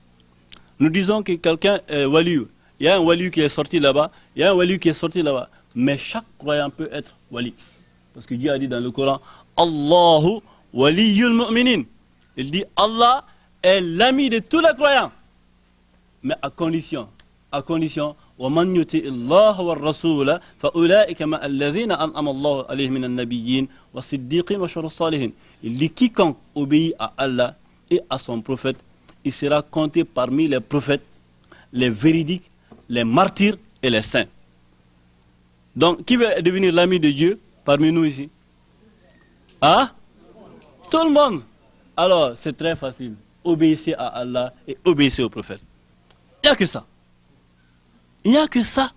Nous disons que quelqu'un est wali. Il y a un wali qui est sorti là-bas, il y a un wali qui est sorti là-bas. Mais chaque croyant peut être wali. Parce que Dieu a dit dans le Coran, Allahu waliyul mu'minin. Il dit, Allah est l'ami de tous les croyants. Mais à condition, وَمَنْ يُطِعِ اللَّهَ وَالرَّسُولَ فَأُولَٰئِكَ مَعَ الَّذِينَ أَنْعَمَ اللَّهُ عَلَيْهِم مِنَ النَّبِيِّينَ وَالصِّدِّيقِينَ وَالشُّهَدَاءِ وَالصَّالِحِينَ. Il dit, quiconque obéit à Allah et à son prophète, il sera compté parmi les prophètes, les véridiques, les martyrs et les saints. Donc, qui veut devenir l'ami de Dieu parmi nous ici? Ah? Tout le monde. Alors, c'est très facile. Obéissez à Allah et obéissez au prophète. Il n'y a que ça. Il n'y a que ça.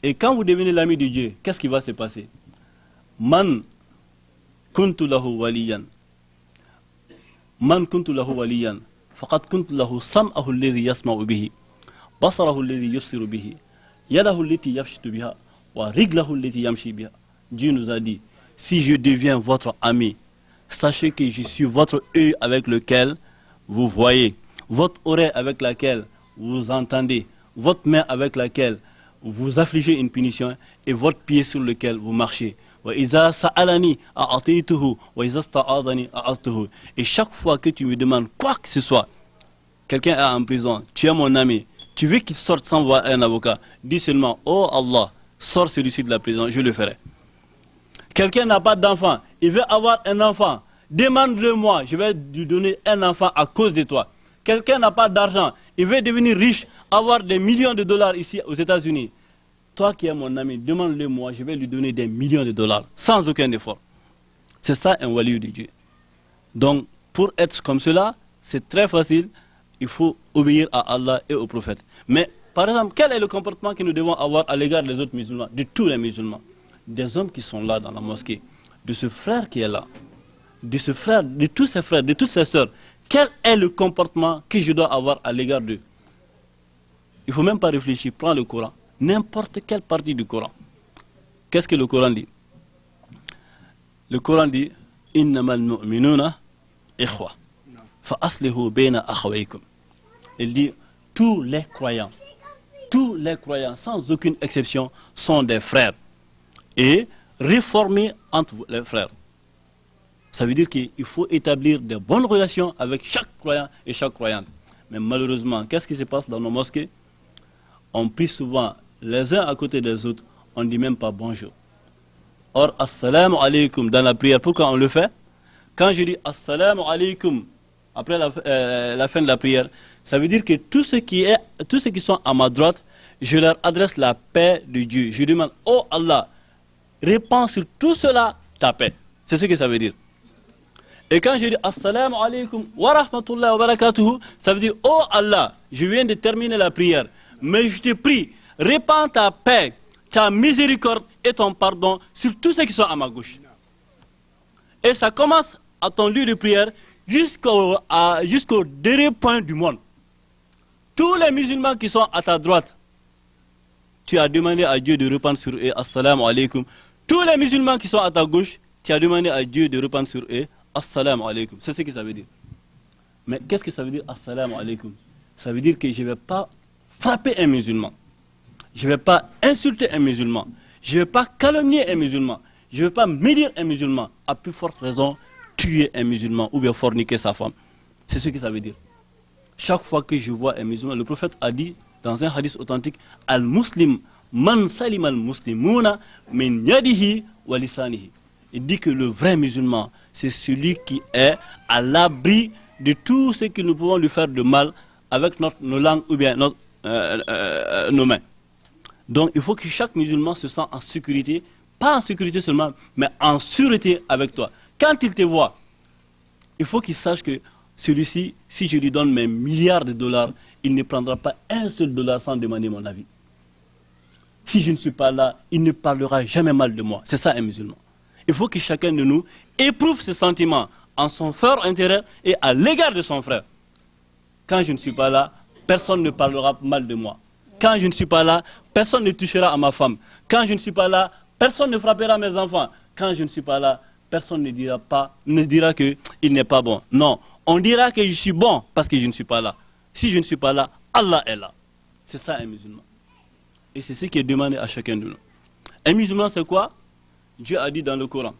Et quand vous devenez l'ami de Dieu, qu'est-ce qui va se passer? Man kuntu lahu waliyan. Man kuntu lahu waliyan. Faqad kuntu lahu sam'ahu alladhi yasma'u bihi. Basarahu alladhi yubsiru bihi. Yadahu allati yabshitu biha. Wa rijlahu allati yamshi biha. Dieu nous a dit, si je deviens votre ami, sachez que je suis votre œil avec lequel vous voyez, votre oreille avec laquelle vous entendez, votre main avec laquelle vous affligez une punition et votre pied sur lequel vous marchez. Et chaque fois que tu me demandes quoi que ce soit, quelqu'un est en prison, tu es mon ami, tu veux qu'il sorte sans voir un avocat, dis seulement, oh Allah, sors celui-ci de la prison, je le ferai. Quelqu'un n'a pas d'enfant, il veut avoir un enfant, demande-le-moi, je vais lui donner un enfant à cause de toi. Quelqu'un n'a pas d'argent, il veut devenir riche, avoir des millions de dollars ici aux États-Unis. Toi qui es mon ami, demande-le-moi, je vais lui donner des millions de dollars, sans aucun effort. C'est ça un wali de Dieu. Donc, pour être comme cela, c'est très facile, il faut obéir à Allah et au prophète. Mais, par exemple, quel est le comportement que nous devons avoir à l'égard des autres musulmans, de tous les musulmans? Des hommes qui sont là dans la mosquée, de ce frère qui est là, de ce frère, de tous ses frères, de toutes ses sœurs. Quel est le comportement que je dois avoir à l'égard d'eux? Il ne faut même pas réfléchir, prends le Coran, n'importe quelle partie du Coran. Qu'est-ce que le Coran dit? Le Coran dit Innamal mu'minuna ikhwa fa aslihu bayna akhawaykum. Il dit tous les croyants, sans aucune exception, sont des frères et réformer entre les frères. Ça veut dire qu'il faut établir de bonnes relations avec chaque croyant et chaque croyante. Mais malheureusement, qu'est-ce qui se passe dans nos mosquées? On prie souvent les uns à côté des autres, on ne dit même pas bonjour. Or, assalamu alaikum dans la prière, pourquoi on le fait? Quand je dis assalamu alaikum après la fin de la prière, ça veut dire que tous ceux qui sont à ma droite, je leur adresse la paix de Dieu. Je demande, oh Allah, répands sur tout cela ta paix. C'est ce que ça veut dire. Et quand je dis assalamu alaikum wa rahmatullahi wa barakatuhu, ça veut dire, oh Allah, je viens de terminer la prière, mais je te prie, répands ta paix, ta miséricorde et ton pardon sur tous ceux qui sont à ma gauche. Et ça commence à ton lieu de prière jusqu'au dernier point du monde. Tous les musulmans qui sont à ta droite, tu as demandé à Dieu de répandre sur eux assalamu alaikum. Tous les musulmans qui sont à ta gauche, tu as demandé à Dieu de répandre sur eux assalamu alaikum. C'est ce que ça veut dire. Mais qu'est-ce que ça veut dire assalamu alaikum? Ça veut dire que je ne vais pas frapper un musulman. Je ne vais pas insulter un musulman. Je ne vais pas calomnier un musulman. Je ne vais pas médire un musulman. À plus forte raison, tuer un musulman ou bien forniquer sa femme. C'est ce que ça veut dire. Chaque fois que je vois un musulman, le prophète a dit dans un hadith authentique, Al-Muslim man salim al-muslimuna min yadihi wa lisanihi. Il dit que le vrai musulman, c'est celui qui est à l'abri de tout ce que nous pouvons lui faire de mal avec nos langues ou bien nos mains. Donc il faut que chaque musulman se sente en sécurité, pas en sécurité seulement, mais en sûreté avec toi. Quand il te voit, il faut qu'il sache que celui-ci, si je lui donne mes milliards de dollars, il ne prendra pas un seul dollar sans demander mon avis. Si je ne suis pas là, il ne parlera jamais mal de moi. C'est ça un musulman. Il faut que chacun de nous éprouve ce sentiment en son fort intérieur et à l'égard de son frère. Quand je ne suis pas là, personne ne parlera mal de moi. Quand je ne suis pas là, personne ne touchera à ma femme. Quand je ne suis pas là, personne ne frappera mes enfants. Quand je ne suis pas là, personne ne dira qu'il n'est pas bon. Non, on dira que je suis bon parce que je ne suis pas là. Si je ne suis pas là, Allah est là. C'est ça un musulman. Et c'est ce qui est demandé à chacun de nous. Un musulman, c'est quoi? Dieu a dit dans le Coran.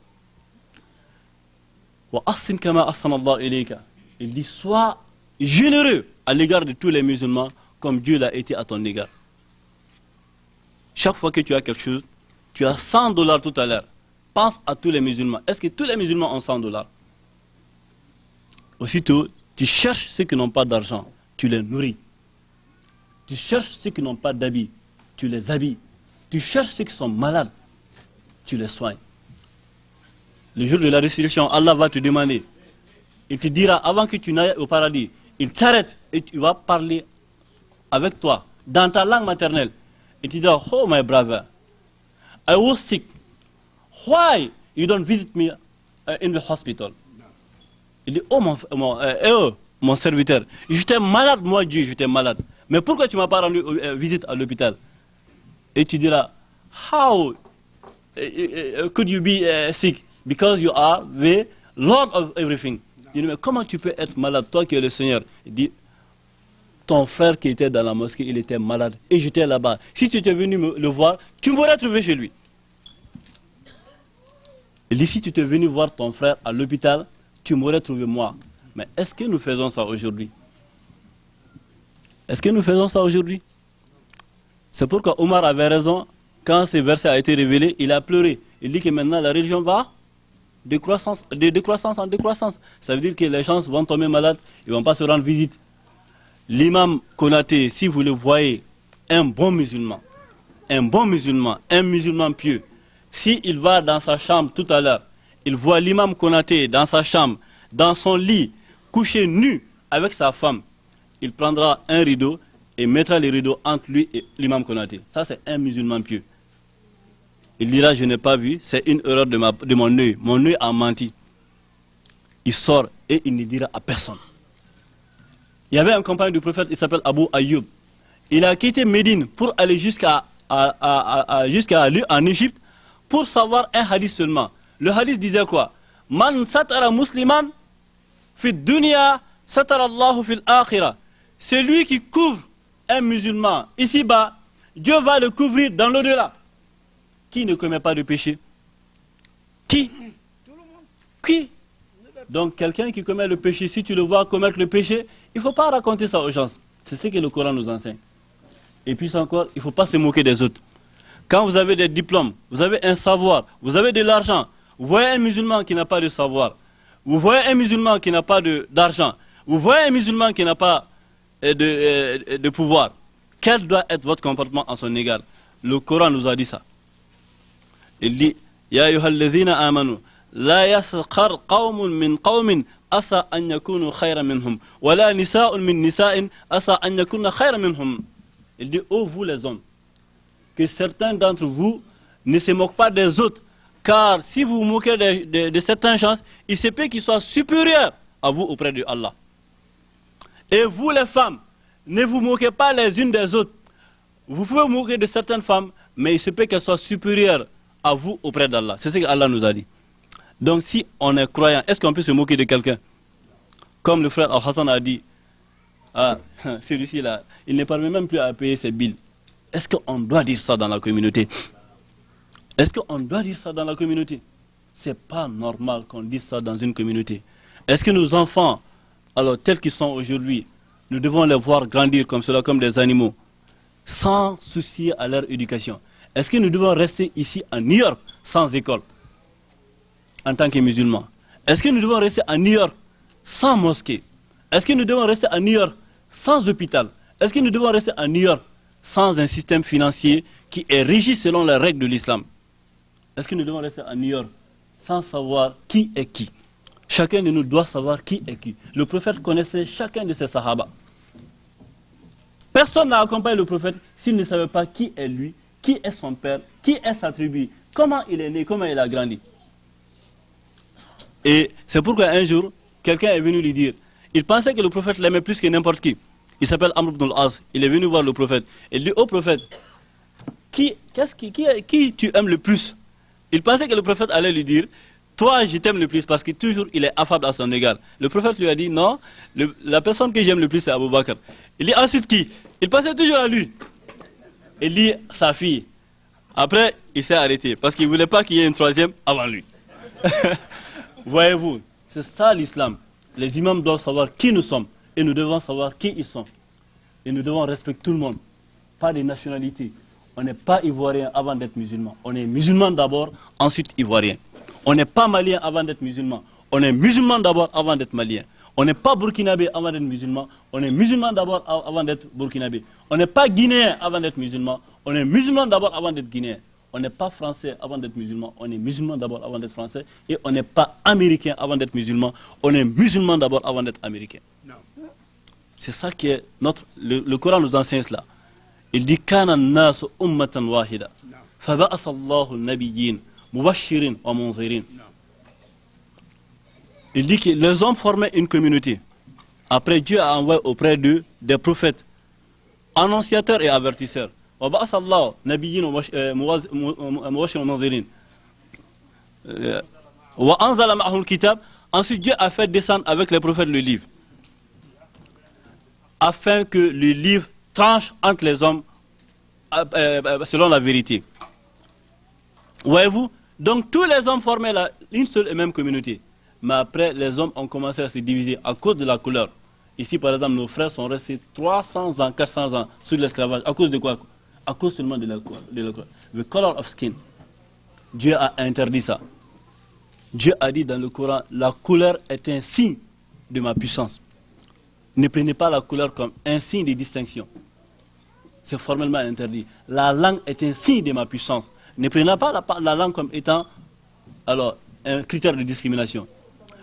Il dit, sois généreux à l'égard de tous les musulmans comme Dieu l'a été à ton égard. Chaque fois que tu as quelque chose, tu as $100 tout à l'heure. Pense à tous les musulmans. Est-ce que tous les musulmans ont $100? Aussitôt, tu cherches ceux qui n'ont pas d'argent, tu les nourris. Tu cherches ceux qui n'ont pas d'habits, tu les habilles. Tu cherches ceux qui sont malades, tu les soignes. Le jour de la résurrection, Allah va te demander. Il te dira, avant que tu n'ailles au paradis, il t'arrête et tu vas parler avec toi, dans ta langue maternelle. Et tu diras, oh my brother, I was sick. Why you don't visit me in the hospital? Il dit, oh mon serviteur, j'étais malade, moi Dieu, j'étais malade. Mais pourquoi tu ne m'as pas rendu visite à l'hôpital? Et tu diras, how could you be sick? Because you are the Lord of everything. Il dit, mais comment tu peux être malade, toi qui es le Seigneur? Il dit, ton frère qui était dans la mosquée, il était malade. Et j'étais là-bas. Si tu étais venu le voir, tu m'aurais trouvé chez lui. Il dit, si tu étais venu voir ton frère à l'hôpital, tu m'aurais trouvé moi. Mais est-ce que nous faisons ça aujourd'hui? Est-ce que nous faisons ça aujourd'hui? C'est pourquoi Omar avait raison. Quand ce verset a été révélé, il a pleuré. Il dit que maintenant la religion va de décroissance en décroissance. Ça veut dire que les gens vont tomber malades, ils ne vont pas se rendre visite. L'imam Konaté, si vous le voyez, un bon musulman, un musulman pieux, s'il va dans sa chambre tout à l'heure, il voit l'imam Konaté dans sa chambre, dans son lit, couché nu avec sa femme, il prendra un rideau et mettra le rideau entre lui et l'imam Konaté. Ça, c'est un musulman pieux. Il dira, je n'ai pas vu, c'est une erreur de mon œil. Mon œil a menti. Il sort et il ne dira à personne. Il y avait un compagnon du prophète, il s'appelle Abu Ayyub. Il a quitté Médine pour aller jusqu'à en Égypte pour savoir un hadith seulement. Le hadith disait quoi? Man satara musliman fi dunya satara Allahu fil akhirah. Celui qui couvre un musulman ici-bas, Dieu va le couvrir dans l'au-delà. Qui ne commet pas de péché? Qui? Qui? Donc quelqu'un qui commet le péché, si tu le vois commettre le péché, il ne faut pas raconter ça aux gens. C'est ce que le Coran nous enseigne. Et puis encore, il ne faut pas se moquer des autres. Quand vous avez des diplômes, vous avez un savoir, vous avez de l'argent, vous voyez un musulman qui n'a pas de savoir, vous voyez un musulman qui n'a pas d'argent, vous voyez un musulman qui n'a pas de pouvoir, quel doit être votre comportement en son égard? Le Coran nous a dit ça. Il dit, Ya ayyuhalladhina amanu, la yaskhar qawmun min qawmin asa an yakunu khayran minhum, wa la nisa'un min nisa'in asa an yakuna khayran minhum. Il dit, ô vous les hommes, que certains d'entre vous ne se moquent pas des autres, car si vous vous moquez de certaines gens, il se peut qu'ils soient supérieurs à vous auprès de Allah. Et vous les femmes, ne vous moquez pas les unes des autres. Vous pouvez vous moquer de certaines femmes, mais il se peut qu'elles soient supérieures à vous auprès d'Allah. C'est ce que Allah nous a dit. Donc si on est croyant, est-ce qu'on peut se moquer de quelqu'un? Comme le frère Al-Hassan a dit, celui-ci là, il ne parvient même plus à payer ses billes. Est-ce qu'on doit dire ça dans la communauté? Est-ce qu'on doit dire ça dans la communauté? C'est pas normal qu'on dise ça dans une communauté. Est-ce que nos enfants, alors tels qu'ils sont aujourd'hui, nous devons les voir grandir comme cela, comme des animaux, sans soucier à leur éducation? Est-ce que nous devons rester ici à New York sans école en tant que musulmans? Est-ce que nous devons rester à New York sans mosquée? Est-ce que nous devons rester à New York sans hôpital? Est-ce que nous devons rester à New York sans un système financier qui est régi selon les règles de l'islam? Est-ce que nous devons rester à New York sans savoir qui est qui? Chacun de nous doit savoir qui est qui. Le prophète connaissait chacun de ses sahaba. Personne n'a accompagné le prophète s'il ne savait pas qui est lui, qui est son père, qui est sa tribu, comment il est né, comment il a grandi. Et c'est pourquoi un jour, quelqu'un est venu lui dire, il pensait que le prophète l'aimait plus que n'importe qui. il s'appelle Amr ibn al-As, il est venu voir le prophète. Il dit au prophète, qui tu aimes le plus? Il pensait que le prophète allait lui dire, toi je t'aime le plus parce que toujours il est affable à son égard. Le prophète lui a dit, non, la personne que j'aime le plus c'est Abu Bakr. Il dit ensuite qui? Il pensait toujours à lui. Il dit sa fille. Après il s'est arrêté parce qu'il ne voulait pas qu'il y ait une troisième avant lui. Voyez-vous, c'est ça l'islam. Les imams doivent savoir qui nous sommes et nous devons savoir qui ils sont. Et nous devons respecter tout le monde, pas des nationalités. On n'est pas ivoirien avant d'être musulman. On est musulman d'abord, ensuite ivoirien. On n'est pas malien avant d'être musulman. On est musulman d'abord avant d'être malien. On n'est pas burkinabé avant d'être musulman. On est musulman d'abord avant d'être burkinabé. On n'est pas guinéen avant d'être musulman. On est musulman d'abord avant d'être guinéen. On n'est pas français avant d'être musulman. On est musulman d'abord avant d'être français. Et on n'est pas américain avant d'être musulman. On est musulman d'abord avant d'être américain. C'est ça qui est notre... Le Coran nous enseigne cela. Il dit Kana nasu ummatan wahida. Faba'asa Allahu al-nabiyyin mubashirin wa munzirin. Il dit que les hommes formaient une communauté. Après, Dieu a envoyé auprès d'eux des prophètes, annonciateurs et avertisseurs. وبعث الله نبيين مبشرين ومنذرين وأنزل معهم الكتاب. Ensuite Dieu a fait descendre avec les prophètes le livre afin que le livre tranche entre les hommes selon la vérité. Voyez-vous, donc tous les hommes formaient une seule et même communauté, mais après les hommes ont commencé à se diviser à cause de la couleur. Ici par exemple nos frères sont restés 300 ans, 400 ans sous l'esclavage. À cause de quoi? À cause seulement de la couleur. The color of skin. Dieu a interdit ça. Dieu a dit dans le Coran, la couleur est un signe de ma puissance. Ne prenez pas la couleur comme un signe de distinction. C'est formellement interdit. La langue est un signe de ma puissance. Ne prenez pas la langue comme étant alors un critère de discrimination.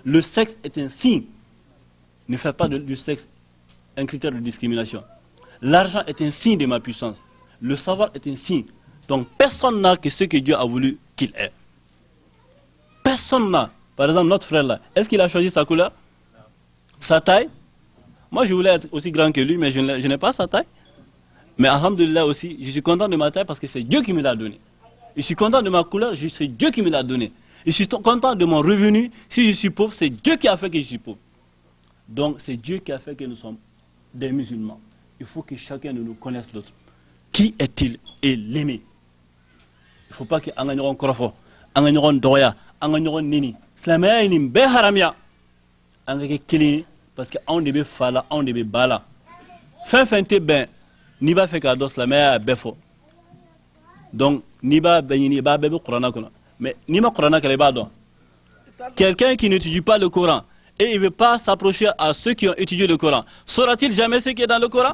Le sexe est un signe. Ne faites pas du sexe un critère de discrimination. L'argent est un signe de ma puissance. Le savoir est un signe. Donc personne n'a que ce que Dieu a voulu qu'il ait. Personne n'a. Par exemple, notre frère là, est-ce qu'il a choisi sa couleur? Sa taille? Moi je voulais être aussi grand que lui, mais je n'ai pas sa taille. Mais alhamdulillah aussi, je suis content de ma taille parce que c'est Dieu qui me l'a donné. Je suis content de ma couleur, c'est Dieu qui me l'a donné. Je suis content de mon revenu. Si je suis pauvre, c'est Dieu qui a fait que je suis pauvre. Donc c'est Dieu qui a fait que nous sommes des musulmans. Il faut que chacun de nous connaisse l'autre. Qui est-il et l'aimer? Il ne faut pas que Anganyoron Korofo, Anganyoron Doya, Anganyoron Nini, Slamaya Nim Beharamia, Angake Kili, parce qu'on début Fala, on début Bala. Fin ben, Niba Fekado Slamaya Befo. Donc, Niba Benini Ba Bebe Koranakona. Mais Nima Korana Kalebado. Quelqu'un qui n'étudie pas le Coran et il ne veut pas s'approcher à ceux qui ont étudié le Coran, saura-t-il jamais ce qui est dans le Coran?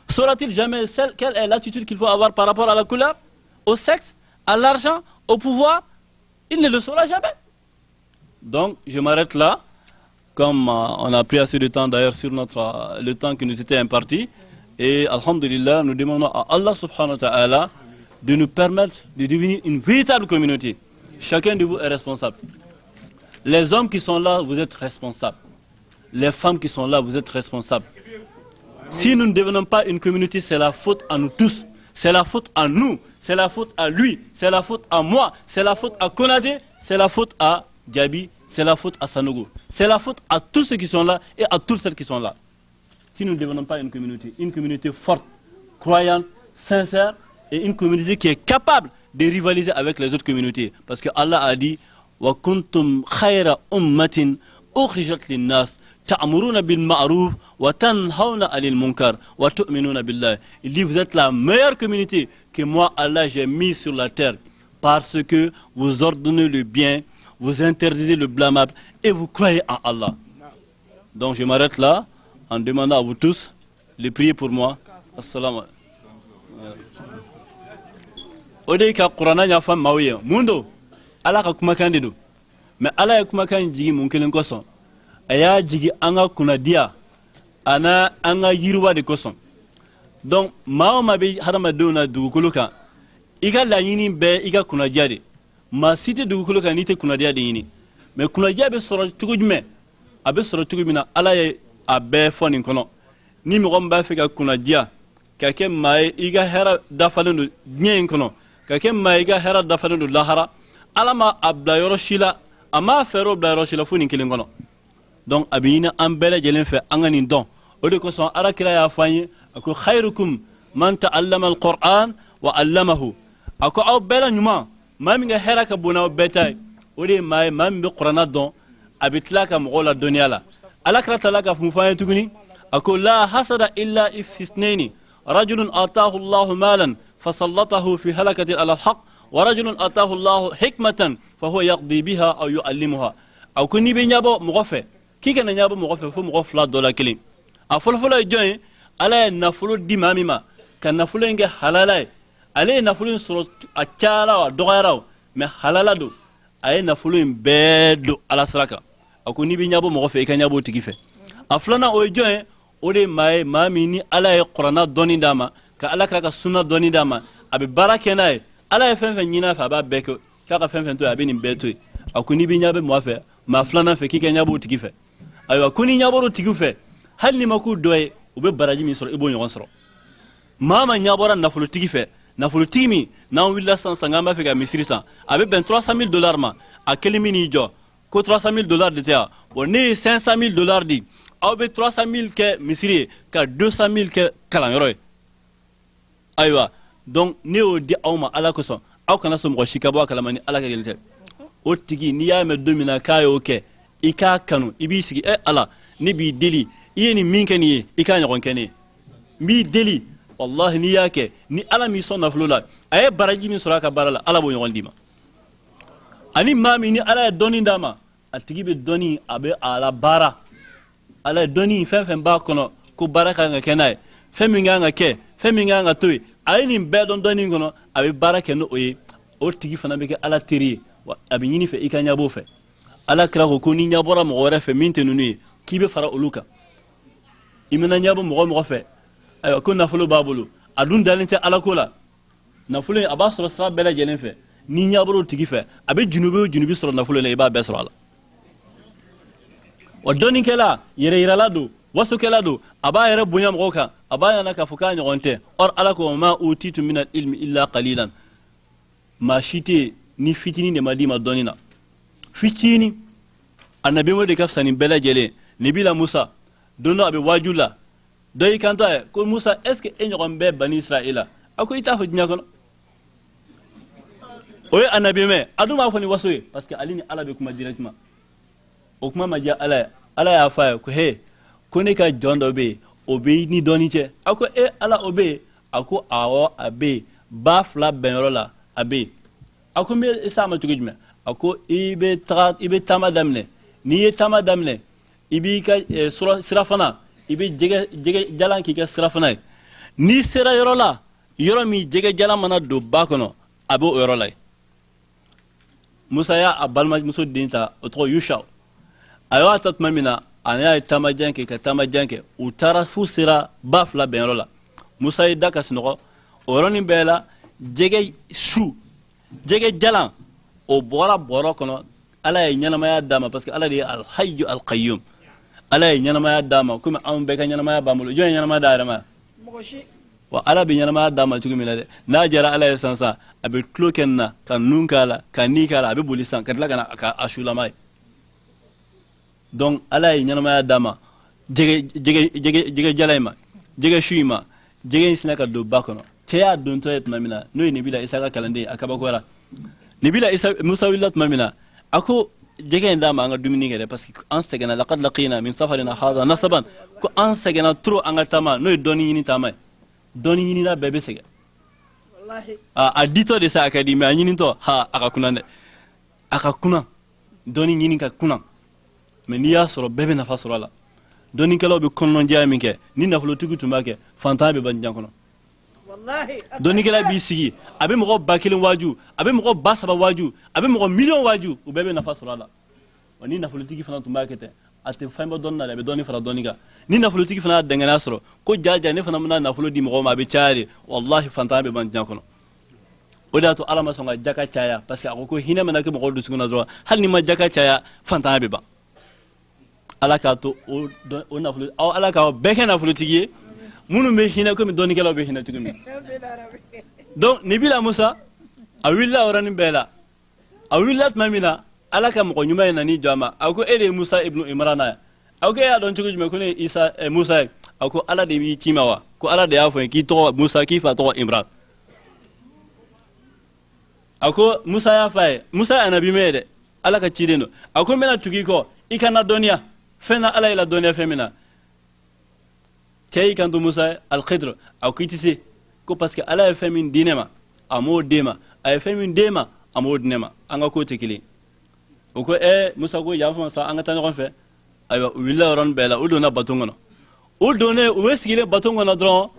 Saura-t-il jamais quelle est l'attitude qu'il faut avoir par rapport à la couleur, au sexe, à l'argent, au pouvoir? Il ne le saura jamais. Donc, je m'arrête là. Comme on a pris assez de temps d'ailleurs sur le temps qui nous était imparti. Et alhamdulillah, nous demandons à Allah subhanahu wa ta'ala de nous permettre de devenir une véritable communauté. Chacun de vous est responsable. Les hommes qui sont là, vous êtes responsables. Les femmes qui sont là, vous êtes responsables. Si nous ne devenons pas une communauté, c'est la faute à nous tous. C'est la faute à nous. C'est la faute à lui. C'est la faute à moi. C'est la faute à Konadé. C'est la faute à Diaby. C'est la faute à Sanogo. C'est la faute à tous ceux qui sont là et à tous ceux qui sont là. Si nous ne devenons pas une communauté forte, croyante, sincère et une communauté qui est capable de rivaliser avec les autres communautés. Parce que Allah a dit wa kuntum khayra ummatin ukhrijat lin-nas ta'muruna bil ma'ruf wa tanhauna 'anil munkar wa tu'minuna billah. Il dit vous êtes la meilleure communauté que moi Allah j'ai mis sur la terre parce que vous ordonnez le bien, vous interdisez le blâmable et vous croyez en Allah. Donc je m'arrête là en demandant à vous tous de prier pour moi. Assalamu alaikum. Odeka Qur'ana ya fam mawiye mundo ala ka kuma kan dedo mais ala ya kuma kan jigi mun kelen koson aya jigi anga kuna dia ana anga yirwa de koson donc ma be harama dona dugukolo kan iga la yini be iga kuna jade ma site dugukolo kan nite kuna dia de yini mais kuna dia be soro tugo jume abe soro tugo mina ala ya abe foni kono ni mo gomba fe ka kuna dia ka ke mai iga hera dafalenu nyen kono ka ke mai iga hera dafalenu lahara alama abda yoro shila ama fero abda yoro shila funi kilin kono donc abina ambele jelen fe angani don o de ko son ara kila ya fanyi ko khairukum man ta'allama alquran wa 'allamahu ako aw bela nyuma mami nga hera ka bona betay o de mai mam bi qur'ana don abitlaka mogola dunya la alakra talaka fu fanyi tuguni ako la hasada illa ifisnaini rajulun ataahu allah malan fasallatahu fi halakati ala alhaq wa rajulun ataahu allah hikmatan fa huwa yaqdi biha aw yu'allimuha aw kuni be nyabo mogofe kike na nyabo mogofe fu mogof la dola kilim a folfolo joy ala nafulu dimamima kan nafulu nge halalay ale nafulu soro a chala wa dogayraw me halaladu ay nafulu bedo ala saraka akuni bi nyabo mogofe ka nyabo tigife aflana o joy o de may mamini ala e qur'ana doni dama ka ala ka sunna doni dama abi barakenay ala e fen nyina fa ba beko ka fen to abi ni beto akuni bi nyabe moafe ma flana fe kike nyabo tigife aywa kuni nyabo tigife hal ni maku doy ube baraji mi soro ibo nyon soro mama nyabora nafulu tigife nafulu timi na willa san sangamba fe ga misiri san abe ben $300,000 ma a kelimini jo ko $300,000 de tea on ne $500,000 di abe $300,000 ke misiri ka $200,000 ke kalangoro aywa donc ne o di awma ala ko son aw kana so mo shikabo kalamani ala ka gelte o tigi ni ya me domina kayo ke ika kanu ibi sigi ala ni bi deli yeni minkeni ika nyon kene mi deli wallahi ni yake ni ala mi sonna flula ay baraji mi suraka barala ala bo nyon dima ani mami ni ala doni ndama atigi be doni abe ala bara ala doni fen ba kono ko baraka nga kenay femi nga ke femi nga toy ay ni be don doni kono abe baraka no oye o tigi fana be ke ala teri abi nyini fe ika nyabo fe ala kra ko ni nyabora mo wora fe mintenu ni kibe fara uluka imena nyabo mo fe ay ko nafulu babulu adun dalinte ala kola nafulu abasro sra bela jelen fe ni nyaboro tigi fe abe junubi soro nafulu le ba besro ala wadoni kala yere iralado wasu kala do aba yere bunyam goka aba yana ka fuka ngonte or ala ko ma utitu min al ilmi illa qalilan ma shite ni fitini ne madima donina fitini annabi mo de kafsani bela jele nibila musa dono abe wajula doy kanta ko musa est ce que enyon be bani israila ako ita hujnya kono oy annabi me aduma fani wasoy parce que alini ala be kuma directement o kuma maja ala ya fa ko he ko ne ka jondo be obe ni donite ako ala obe ako awo abe ba fla benrola abe ako me isa ma tugijme ako ibe tamadamne ni tamadamne ibi ka sirafana ibi jege jalan ki ka sirafana ni sera yorola yoro mi jege jalan mana do bakono abo yorola musa ya abalma muso dinta otro yusha ayo atat mamina anya tamajanke ka tamajanke utara fu sira bafla benrola musa idaka sinogo oroni bela jege jalan o boro kono ala ya nyanama dama parce que ala di al hayy al qayyum ala ya nyanama dama kuma am be ka nyanama bamulo jo nyanama dama wa ala bi nyanama dama tugumi la de na jara ala ya sansa abe klokenna kan nunkala kan nikala abe bulisan kadla kana ka ashula mai donc ala ya nyanama dama jege jalayma jege shuima jege sinaka do bakono teya don to et mamina no ni bila isaka kalande akaba ko ra ni bila isa musa willat mamina ako jege ndama anga dumini ngere parce que an segena laqad laqina min safarina hada nasaban ko an segena tro anga tama no doni ni tama doni ni na bebe sege wallahi a dito de sa akademi anyini to ha aka kuna doni ni ka kuna mais ni ya soro bebe na fasoro la doni kala be konnon jami ke ni na flo tugutu make fantabe ban jankono wallahi doni kala bi sigi abe mo bakilin waju abe mo basaba waju abe mo million waju u bebe na fasoro la wani na flo tigi fana tumbakete ate famba donna be doni fara doniga ni na flo tigi fana dengana soro ko jaja ne fana na flo di mo ma be chaari wallahi fantabe ban jankono odato alama songa jaka chaya parce que akoko hina manake mo do suguna do hal ni ma jaka chaya fantabe ba ala ka to o nafolo aw ala ka bɛɛ kɛ nafolotigi ye minnu bɛ hinɛ komi dɔnnikɛlaw bɛ hinɛ cogo min donc nabila musa a wulila o yɔrɔnin bɛɛ la a wulila tuma min na ala ka mɔgɔ ɲuman ye nani jɔ a ma a ko e de ye musa ibnu imrana ye a ko e y'a dɔn cogo jumɛn ko ne ye musa ye a ko ala de b'i ci ma wa ko ala de y'a fɔ n ye k'i tɔgɔ musa k'i fa tɔgɔ imran a ko musa y'a fa ye musa ye anabi mɛ ye dɛ ala ka ciden don a ko n bɛna tugu i kɔ i kana dɔnniya fɛn na ala ye la dɔnniya fɛn min na cɛ y'i kanto musa ye alkhidr a ko i tɛ se ko parce que ala ye fɛn min di ne ma a m'o d'e ma a ye fɛn min d'e ma a m'o di ne ma an ka ko tɛ kelen o ko musa ko yafa ma sa an ka taa ɲɔgɔn fɛ ayiwa u wulila yɔrɔnin bɛɛ la u donna baton kɔnɔ u donnen u bɛ sigilen baton kɔnɔ dɔrɔn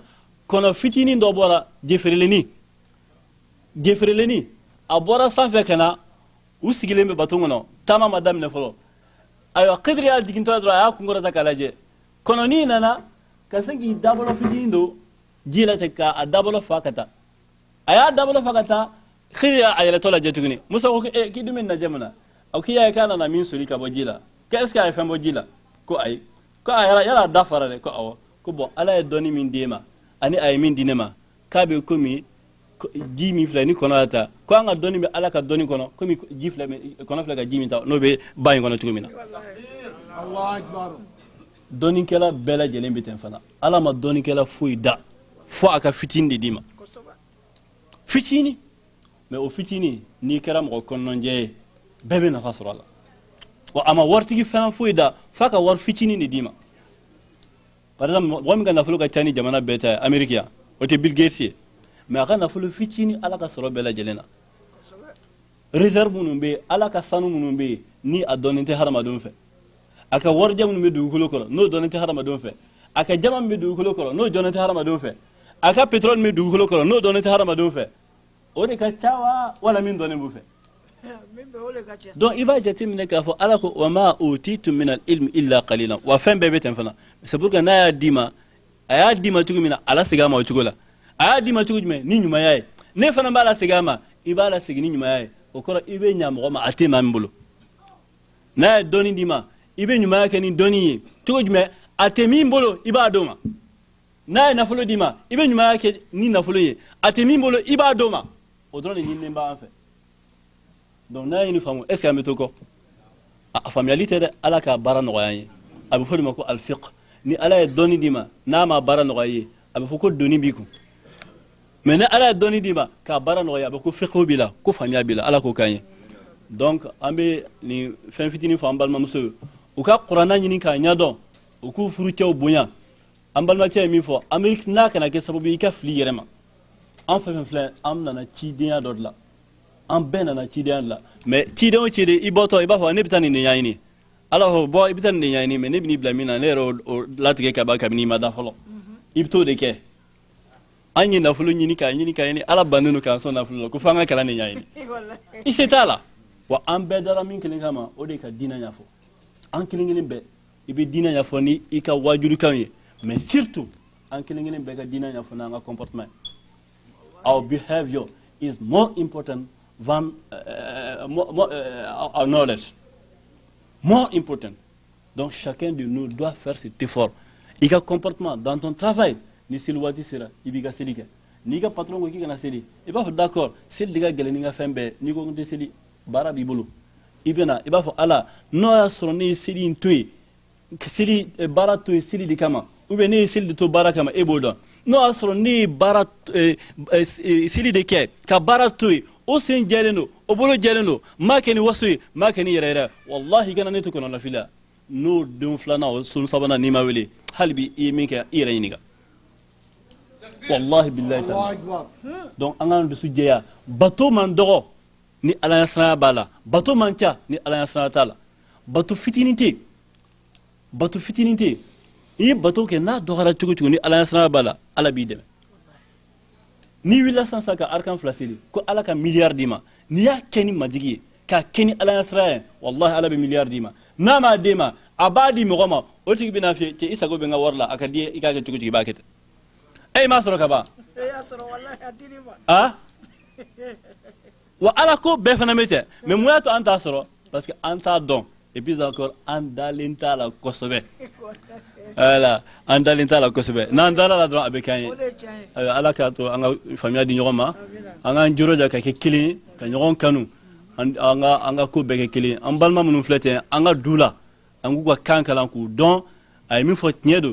kɔnɔ fitinin dɔ bɔra jefereleni a bɔra sanfɛ ka na u sigilen bɛ baton kɔnɔ taama ma daminɛ fɔlɔ ayiwa khidr y'a jigintɔ dɔrɔn a y'a kunkɔrɔta k'a lajɛ kɔnɔnin nana ka se k'i dabɔlɔ fitinin don ji la ten k'a dabɔlɔ fa ka taa a y'a dabɔlɔ fa ka taa khidr y'a yɛlɛtɔ lajɛ tuguni musa ko k'i dun bɛ najɛ mun na a ko k'i y'a ye k'a nana min soli ka bɔ ji la est ce que a ye fɛn bɔ ji la ko ayi ko a yala a da fara dɛ ko awɔ ko bon ala ye dɔnni min d'e ma ani a ye min di ne ma k'a bɛ komi ji min filɛ ni kɔnɔ y'a ta ko an ka dɔnni bɛ ala ka dɔnni kɔnɔ komi ji filɛ kɔnɔ filɛ ka ji min ta n'o bɛ ba in kɔnɔ cogo min na dɔnnikɛla bɛɛ lajɛlen bɛ ten fana ala ma dɔnnikɛla foyi da fo a ka fitini de d'i ma fitini mais o fitini n'i kɛra mɔgɔ kɔnɔnajɛ ye bɛɛ bɛ nafa sɔrɔ a la wa a ma waritigi fɛn foyi da f'a ka wari fitini de d'i ma par exemple mɔgɔ min ka nafolo ka ca ni jamana bɛɛ ta ye ameriki yan o tɛ bill gates ye mais a ka nafolo fitini ala ka sɔrɔ bɛɛ lajɛlen na réserve minnu bɛ yen ala ka sanu minnu bɛ yen ni a dɔnnen tɛ hadamadenw fɛ a ka warijɛ minnu bɛ dugukolo kɔrɔ n'o dɔnnen tɛ hadamadenw fɛ a ka jama min bɛ dugukolo kɔrɔ n'o dɔnnen tɛ hadamadenw fɛ a ka pétrole min bɛ dugukolo kɔrɔ n'o dɔnnen tɛ hadamadenw fɛ o de ka ca wa wala min dɔnnen b'u fɛ donc i b'a jateminɛ k'a fɔ ala ko wa ma utitum min al ilmi illa qalilan wa fɛn bɛɛ bɛ ten fana c'est pour que n'a y'a d'i ma a y'a d'i ma cogo min na ala segin a ma o cogo la a y'a d'i ma cogo jumɛn ni ɲumanya ye ne fana b'a la segin a ma i b'a la segin ni ɲumanya ye o kɔrɔ i bɛ ɲa mɔgɔ ma a tɛ maa min bolo n'a ye dɔnni d'i ma i bɛ ɲumanya kɛ ni dɔnni ye cogo jumɛn a tɛ min bolo i b'a d'o ma n'a ye nafolo d'i ma i bɛ ɲumanya kɛ ni nafolo ye a tɛ min bolo i b'a d'o ma o dɔrɔn de ɲininen b'an fɛ donc n'a ye nin faamu est ce que an bɛ to kɔ a faamuyali tɛ dɛ ala ka baara nɔgɔya an ye a bɛ fɔ de ma ko alfiqh ni ala ye dɔnni d'i ma n'a ma baara nɔgɔya i ye a bɛ fɔ ko doni b'i kun mais ni ala ye dɔnni d'i ma k'a baara nɔgɔya a bɛ ko fiqh b'i la ko faamuya b'i la ala k'o k'an ye donc an bɛ nin fɛn fitinin fɔ an balimamuso ye u ka kuranna ɲini k'a ɲɛdɔn u k'u furucɛw bonya an balimacɛ ye min fɔ ameriki n'a kana kɛ sababu ye i ka fili i yɛrɛ ma an fɛn fɛn filɛ an nana cidenya dɔ de la an bɛɛ nana cidenya de la mais ciden o ciden i bɔtɔ i b'a fɔ ne bɛ taa nin de ɲɛɲini ala fɔ bɔ i bɛ taa nin de ɲɛɲini mais ne bɛ n'i bila min na ne yɛrɛ o latigɛ ka ban kabini i ma da fɔlɔ i bɛ t'o de kɛ an ye nafolo ɲini k'a ɲini k'a ɲini ala bannen don k'an sɔn nafolo la ko f'an ka kalan de ɲɛɲini i se t'a la wa an bɛɛ dara min kelen kama o de ka diinɛ ɲɛfɔ an kelen kelen bɛɛ i bɛ diinɛ ɲɛfɔ ni i ka wajulikanw ye mais surtout an kelen kelen bɛɛ ka diinɛ ɲɛfɔ n'an ka comportement our behavior is more important than our knowledge, more important. Donc chacun de nous doit faire cet effort. I ka comportement dans ton travail ni seli waati sera i b'i ka seli kɛ n'i ka patron ko k'i kana seli i b'a fɔ d'accord seli de ka gɛlɛn ni ka fɛn bɛɛ n'i ko n tɛ seli baara b'i bolo i bɛna i b'a fɔ ala n'o y'a sɔrɔ ne ye seli in to yen seli baara to yen seli de kama ou bien ne ye seli de to baara kama e b'o dɔn n'o y'a sɔrɔ ne ye baara seli de kɛ ka baara to yen o sen jɛlen don o bolo jɛlen don m'a kɛ ni waso ye m'a kɛ ni yɛrɛ yɛrɛ wallahi kana ne to kɔnɔ lafiya n'o den filanan o sun sabanan n'i ma wele hali bi i ye min kɛ i yɛrɛ ɲininka wallahi billahi ta'ala donc an k'an dusu jɛya bato man dɔgɔ ni ala ɲɛsiranya b'a la bato man ca ni ala ɲɛsiranya t'a la bato fitinin tɛ i ye bato kɛ n'a dɔgɔyara cogo cogo ni ala ɲɛsiranya b'a la ala b'i dɛmɛ n'i wulila sisan ka arkan fila seli ko ala ka miliyari d'i ma n'i y'a kɛ ni majigi ye k'a kɛ ni ala ɲɛsiranya ye wallahi ala bɛ miliyari d'i ma n'a m'a d'e ma a b'a di mɔgɔ ma o tigi bɛna f'i ye cɛ i sago bɛ n ka wari la a ka di i k'a kɛ cogo cogo i b'a kɛ ten e m'a sɔrɔ ka ban wa ala ko bɛɛ fana bɛ ten mais mun y'a to an t'a sɔrɔ parce que an t'a dɔn et puis encore andalinta la kosobe voilà andalinta la kosobe nan dala la dron abekanye ala ka to anga famia di nyoma anga njuro ja ka kili ka nyoron kanu anga ko beke kili an balma munun flete anga dula angu ko kankala ku don ay mi fo tiedo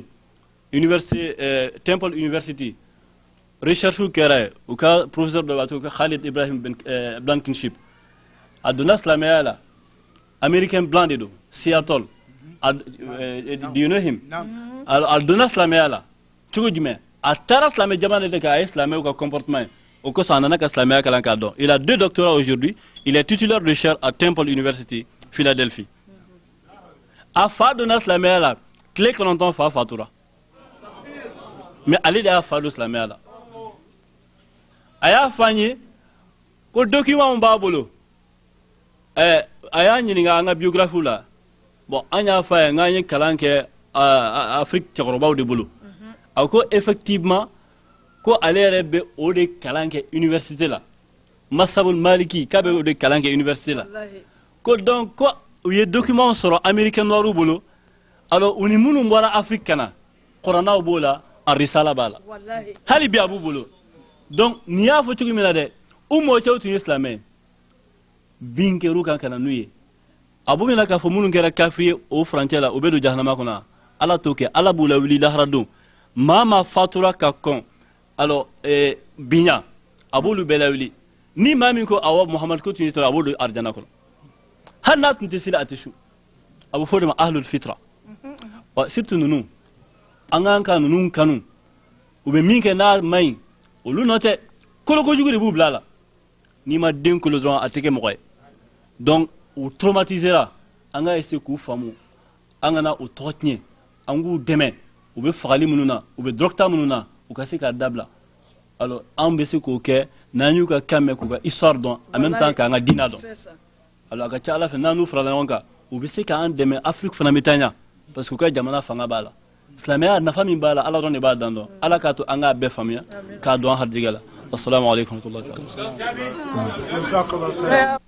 université Temple University recherche kere ou ka professeur de bateau ka Khalid Ibrahim Blankenship aduna slamela American Blandido Seattle do you know him aduna slamela chugo jime atara slame jamane de ka islamé ou comportement au ko sanana ka slamela kala ka don il a 2 doctorats aujourd'hui il est titulaire de chaire à Temple University Philadelphie a fa dona slamela clé que l'on fa fatura mais allez da fa do slamela aya fanye ko document mbabolo aya nyini nga biographie la bon anya fa nga nyi kalanke Afrique tchorobaw de bolo ako effectivement ko ale rebe o de kalanke université la masabul maliki kabe o de kalanke université la ko donc ko ye document soro américain noir bolo alors uni munu mbara Afrique kana qur'ana bola en risala bala wallahi hali bi abu bolo donc niya fo tugu mina de ummo chawtu islamé binkeru kan kana nuye abu mina ka fo munun kera kafriye o frontière o bedo jahannama kuna ala toke ala bula wili lahrado mama fatura ka kon alors binya abu lu belawli ni mami ko awa muhammad ko tuni to abu lu arjana ko hanna tunti sila atishu abu fodima ahlul fitra wa surtout nunu angan ka nunu kanu ube minke na mai olu note kolo ko juguri bu blala ni ma den ko le droit atike mo koy donc ou traumatisera anga ese ku famu anga na o totnie angu deme ou be fagali mununa ou be docteur mununa ou kasi ka dabla alors ambesi ko ke nanu ka kame ko ka histoire don en même temps ka nga dina don alors ka chala fe nanu frala wonka ou be se ka an deme Afrique fana mitanya parce que ka jamana fanga bala islamia na fami bala ala don e ba dando ala ka to anga be famia ka don hardigala assalamu alaikum wa rahmatullahi wa barakatuh